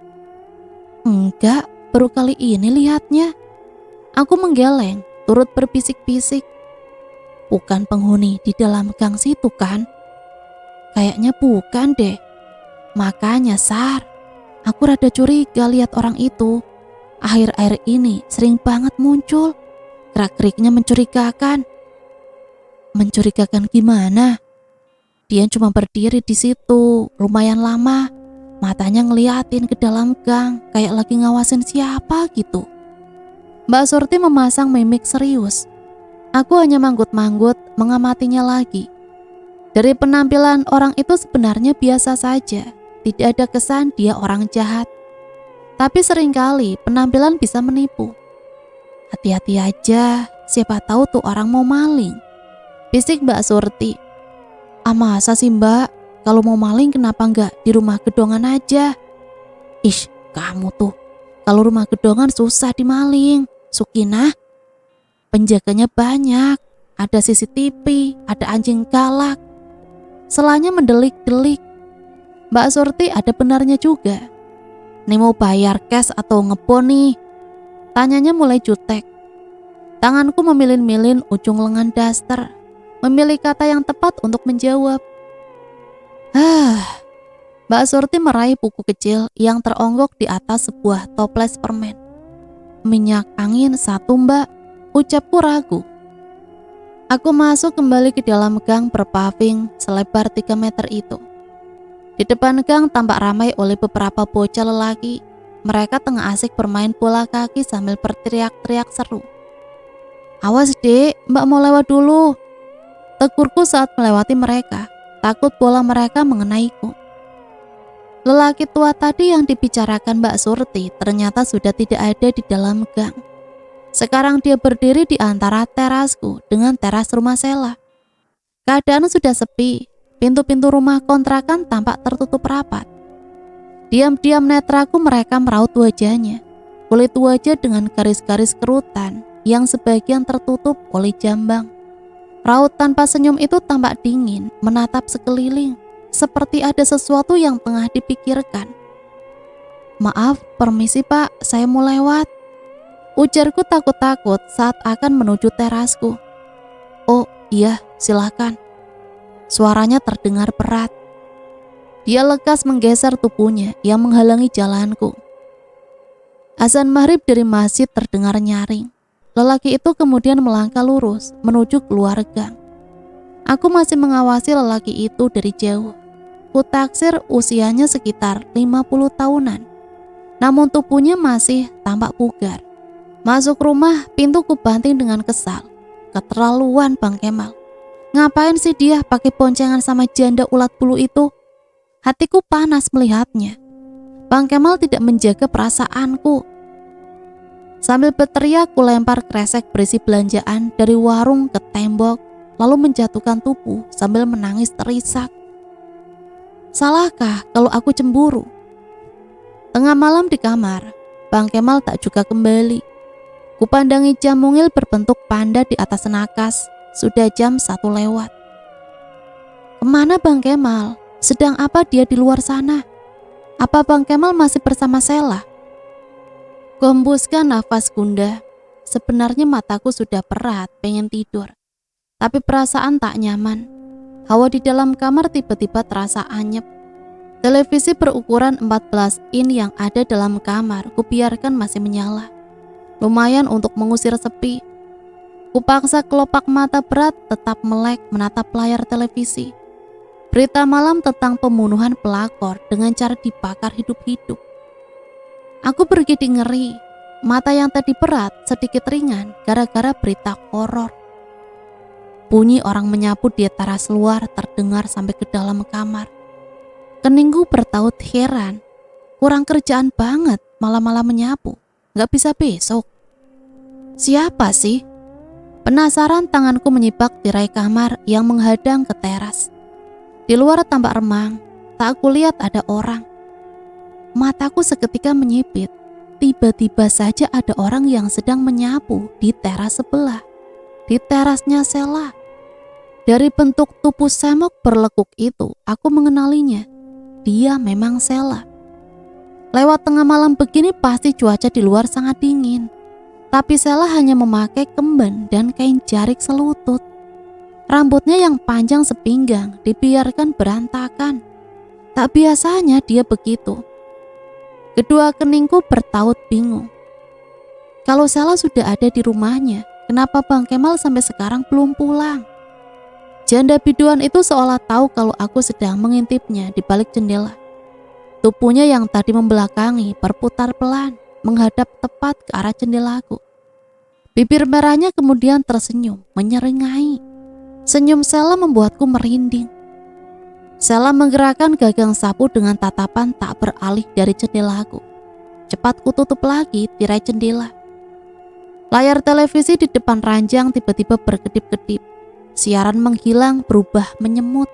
Enggak. Baru kali ini lihatnya. Aku menggeleng, turut berbisik-bisik. Bukan penghuni di dalam gang situ kan? Kayaknya bukan deh. Makanya Sar, aku rada curiga lihat orang itu. Akhir-akhir ini sering banget muncul. Gerak-geriknya mencurigakan. Mencurigakan gimana? Dia cuma berdiri di situ, lumayan lama, matanya ngeliatin ke dalam gang, kayak lagi ngawasin siapa gitu. Mbak Surti memasang mimik serius. Aku hanya manggut-manggut mengamatinya lagi. Dari penampilan orang itu sebenarnya biasa saja, tidak ada kesan dia orang jahat. Tapi seringkali penampilan bisa menipu. Hati-hati aja, siapa tahu tuh orang mau maling. Bisik Mbak Surti. Ah masa sih mbak, kalau mau maling kenapa nggak di rumah gedongan aja? Ish, kamu tuh, kalau rumah gedongan susah dimaling. Sukinah, penjaganya banyak, ada CCTV, ada anjing galak. Selanya mendelik-delik. Mbak Surti ada benarnya juga. Nih mau bayar cash atau ngebon nih? Tanyanya mulai jutek. Tanganku memilin-milin ujung lengan daster, memilih kata yang tepat untuk menjawab. Mbak Surti meraih buku kecil yang teronggok di atas sebuah toples permen. Minyak angin satu mbak, ucapku ragu. Aku masuk kembali ke dalam gang berpaving selebar 3 meter itu. Di depan gang tampak ramai oleh beberapa bocah lelaki. Mereka tengah asik bermain bola kaki sambil berteriak-teriak seru. Awas dek, mbak mau lewat dulu. Tegurku saat melewati mereka, takut bola mereka mengenaiku. Lelaki tua tadi yang dibicarakan Mbak Surti ternyata sudah tidak ada di dalam gang. Sekarang dia berdiri di antara terasku dengan teras rumah Sela. Keadaan sudah sepi, pintu-pintu rumah kontrakan tampak tertutup rapat. Diam-diam netraku mereka meraut wajahnya, kulit wajah dengan garis-garis kerutan yang sebagian tertutup oleh jambang. Raut tanpa senyum itu tampak dingin, menatap sekeliling, seperti ada sesuatu yang tengah dipikirkan. Maaf, permisi pak, saya mau lewat. Ujarku takut-takut saat akan menuju terasku. Oh iya, silakan. Suaranya terdengar berat. Dia lekas menggeser tubuhnya yang menghalangi jalanku. Azan maghrib dari masjid terdengar nyaring. Lelaki itu kemudian melangkah lurus menuju keluar gang. Aku masih mengawasi lelaki itu dari jauh. Kutaksir usianya sekitar 50 tahunan. Namun tubuhnya masih tampak bugar. Masuk rumah, pintu kubanting dengan kesal. Keterlaluan Bang Kemal. Ngapain sih dia pakai boncengan sama janda ulat bulu itu? Hatiku panas melihatnya. Bang Kemal tidak menjaga perasaanku. Sambil berteriak, ku lempar kresek berisi belanjaan dari warung ke tembok, lalu menjatuhkan tubuh sambil menangis terisak. Salahkah kalau aku cemburu? Tengah malam di kamar, Bang Kemal tak juga kembali. Kupandangi jam mungil berbentuk panda di atas nakas, sudah jam 1 lewat. Kemana Bang Kemal? Sedang apa dia di luar sana? Apa Bang Kemal masih bersama Sela? Kuhembuskan nafas gundah. Sebenarnya mataku sudah berat, pengen tidur. Tapi perasaan tak nyaman. Hawa di dalam kamar tiba-tiba terasa anyep. Televisi berukuran 14 in yang ada dalam kamar kubiarkan masih menyala. Lumayan untuk mengusir sepi. Kupaksa kelopak mata berat tetap melek menatap layar televisi. Berita malam tentang pembunuhan pelakor dengan cara dibakar hidup-hidup. Aku bergigi ngeri, mata yang tadi berat sedikit ringan gara-gara berita horor. Bunyi orang menyapu di teras luar terdengar sampai ke dalam kamar. Keningku bertaut heran, kurang kerjaan banget malam-malam menyapu, gak bisa besok. Siapa sih? Penasaran tanganku menyibak tirai kamar yang menghadang ke teras. Di luar tampak remang, tak kulihat ada orang. Mataku seketika menyipit. Tiba-tiba saja ada orang yang sedang menyapu di teras sebelah. Di terasnya Sela. Dari bentuk tubuh semok berlekuk itu, aku mengenalinya. Dia memang Sela. Lewat tengah malam begini pasti cuaca di luar sangat dingin. Tapi Sela hanya memakai kemben dan kain jarik selutut. Rambutnya yang panjang sepinggang dibiarkan berantakan. Tak biasanya dia begitu. Kedua keningku bertaut bingung. Kalau Sela sudah ada di rumahnya, kenapa Bang Kemal sampai sekarang belum pulang? Janda biduan itu seolah tahu kalau aku sedang mengintipnya di balik jendela. Tubuhnya yang tadi membelakangi berputar pelan, menghadap tepat ke arah jendelaku. Bibir merahnya kemudian tersenyum, menyeringai. Senyum Sheila membuatku merinding. Sheila menggerakkan gagang sapu dengan tatapan tak beralih dari jendelaku. Cepat kututup lagi tirai jendela. Layar televisi di depan ranjang tiba-tiba berkedip-kedip. Siaran menghilang berubah menyemut.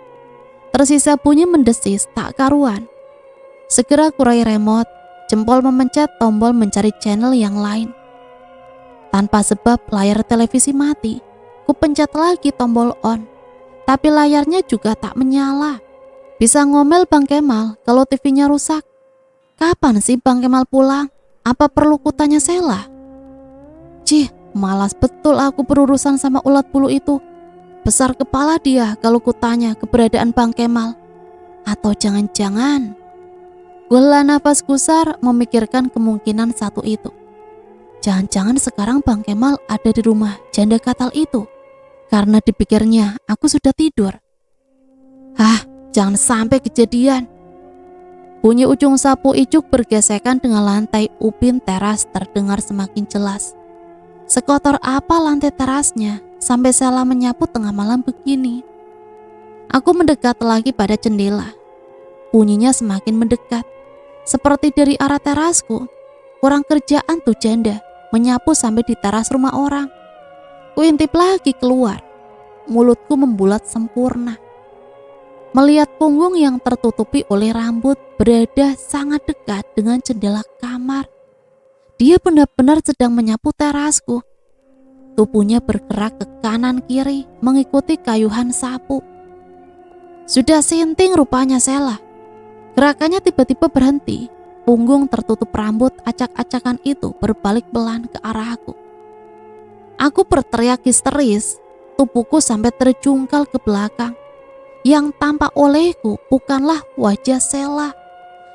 Tersisa bunyi mendesis tak karuan. Segera kurai remote, jempol memencet tombol mencari channel yang lain. Tanpa sebab layar televisi mati. Ku pencet lagi tombol on. Tapi layarnya juga tak menyala. Bisa ngomel Bang Kemal kalau TV-nya rusak. Kapan sih Bang Kemal pulang? Apa perlu kutanya Sheila? Cih, malas betul aku berurusan sama ulat bulu itu. Besar kepala dia kalau kutanya keberadaan Bang Kemal. Atau jangan-jangan Gula nafas gusar memikirkan kemungkinan satu itu. Jangan-jangan sekarang Bang Kemal ada di rumah janda katal itu. Karena dipikirnya aku sudah tidur. Jangan sampai kejadian. Bunyi ujung sapu icuk bergesekan dengan lantai ubin teras terdengar semakin jelas. Sekotor apa lantai terasnya sampai Sheila menyapu tengah malam begini. Aku mendekat lagi pada jendela. Bunyinya semakin mendekat. Seperti dari arah terasku. Kurang kerjaan tuh janda, menyapu sampai di teras rumah orang. Kuintip lagi keluar. Mulutku membulat sempurna. Melihat punggung yang tertutupi oleh rambut berada sangat dekat dengan jendela kamar. Dia benar-benar sedang menyapu terasku. Tubuhnya bergerak ke kanan kiri mengikuti kayuhan sapu. Sudah sinting rupanya Sheila. Gerakannya tiba-tiba berhenti. Punggung tertutup rambut acak-acakan itu berbalik pelan ke arahku. Aku berteriak histeris. Tubuhku sampai terjungkal ke belakang. Yang tampak olehku bukanlah wajah Sheila,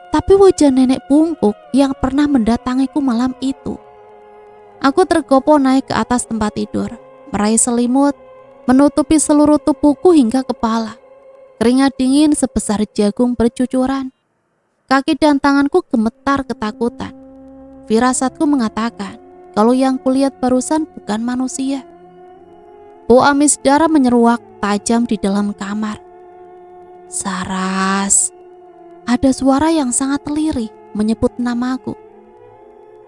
tapi wajah nenek bungkuk yang pernah mendatangiku malam itu. Aku tergopoh naik ke atas tempat tidur, meraih selimut, menutupi seluruh tubuhku hingga kepala. Keringat dingin sebesar jagung bercucuran. Kaki dan tanganku gemetar ketakutan. Firasatku mengatakan kalau yang kulihat barusan bukan manusia. Bau amis darah menyeruak tajam di dalam kamar. Saras. Ada suara yang sangat lirih menyebut namaku.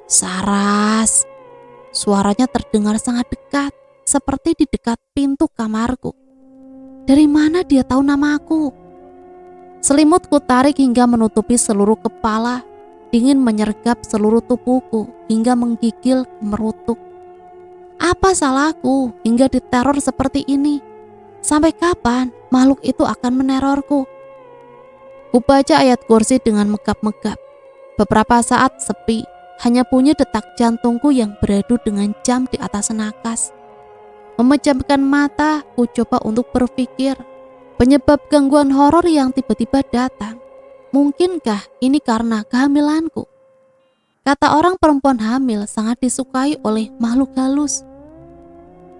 Saras. Suaranya terdengar sangat dekat, seperti di dekat pintu kamarku. Dari mana dia tahu namaku? Selimutku tarik hingga menutupi seluruh kepala, dingin menyergap seluruh tubuhku hingga menggigil merutuk. Apa salahku hingga diteror seperti ini? Sampai kapan makhluk itu akan menerorku? Kubaca ayat kursi dengan megap-megap. Beberapa saat sepi, hanya bunyi detak jantungku yang beradu dengan jam di atas nakas. Memejamkan mata, ku coba untuk berpikir penyebab gangguan horor yang tiba-tiba datang. Mungkinkah ini karena kehamilanku? Kata orang perempuan hamil sangat disukai oleh makhluk halus.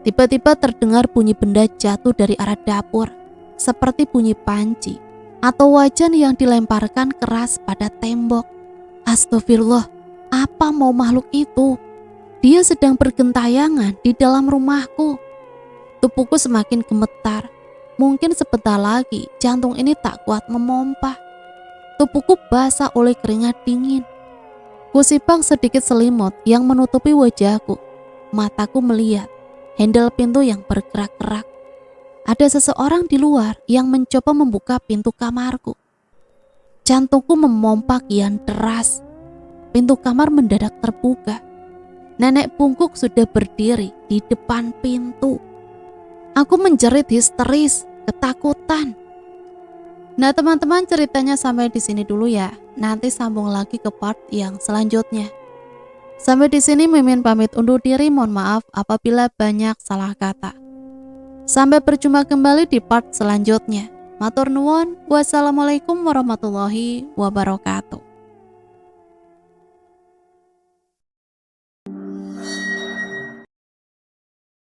Tiba-tiba terdengar bunyi benda jatuh dari arah dapur, seperti bunyi panci atau wajan yang dilemparkan keras pada tembok. Astagfirullah, apa mau makhluk itu? Dia sedang bergentayangan di dalam rumahku. Tubuhku semakin gemetar. Mungkin sebentar lagi jantung ini tak kuat memompa. Tubuhku basah oleh keringat dingin. Kusipang sedikit selimut yang menutupi wajahku. Mataku melihat handle pintu yang bergerak-gerak. Ada seseorang di luar yang mencoba membuka pintu kamarku. Jantungku memompa kian deras. Pintu kamar mendadak terbuka. Nenek bungkuk sudah berdiri di depan pintu. Aku menjerit histeris, ketakutan. Nah teman-teman, ceritanya sampai di sini dulu ya. Nanti sambung lagi ke part yang selanjutnya. Sampai di sini Mimin pamit undur diri, mohon maaf apabila banyak salah kata. Sampai berjumpa kembali di part selanjutnya. Matur nuwun, wassalamualaikum warahmatullahi wabarakatuh.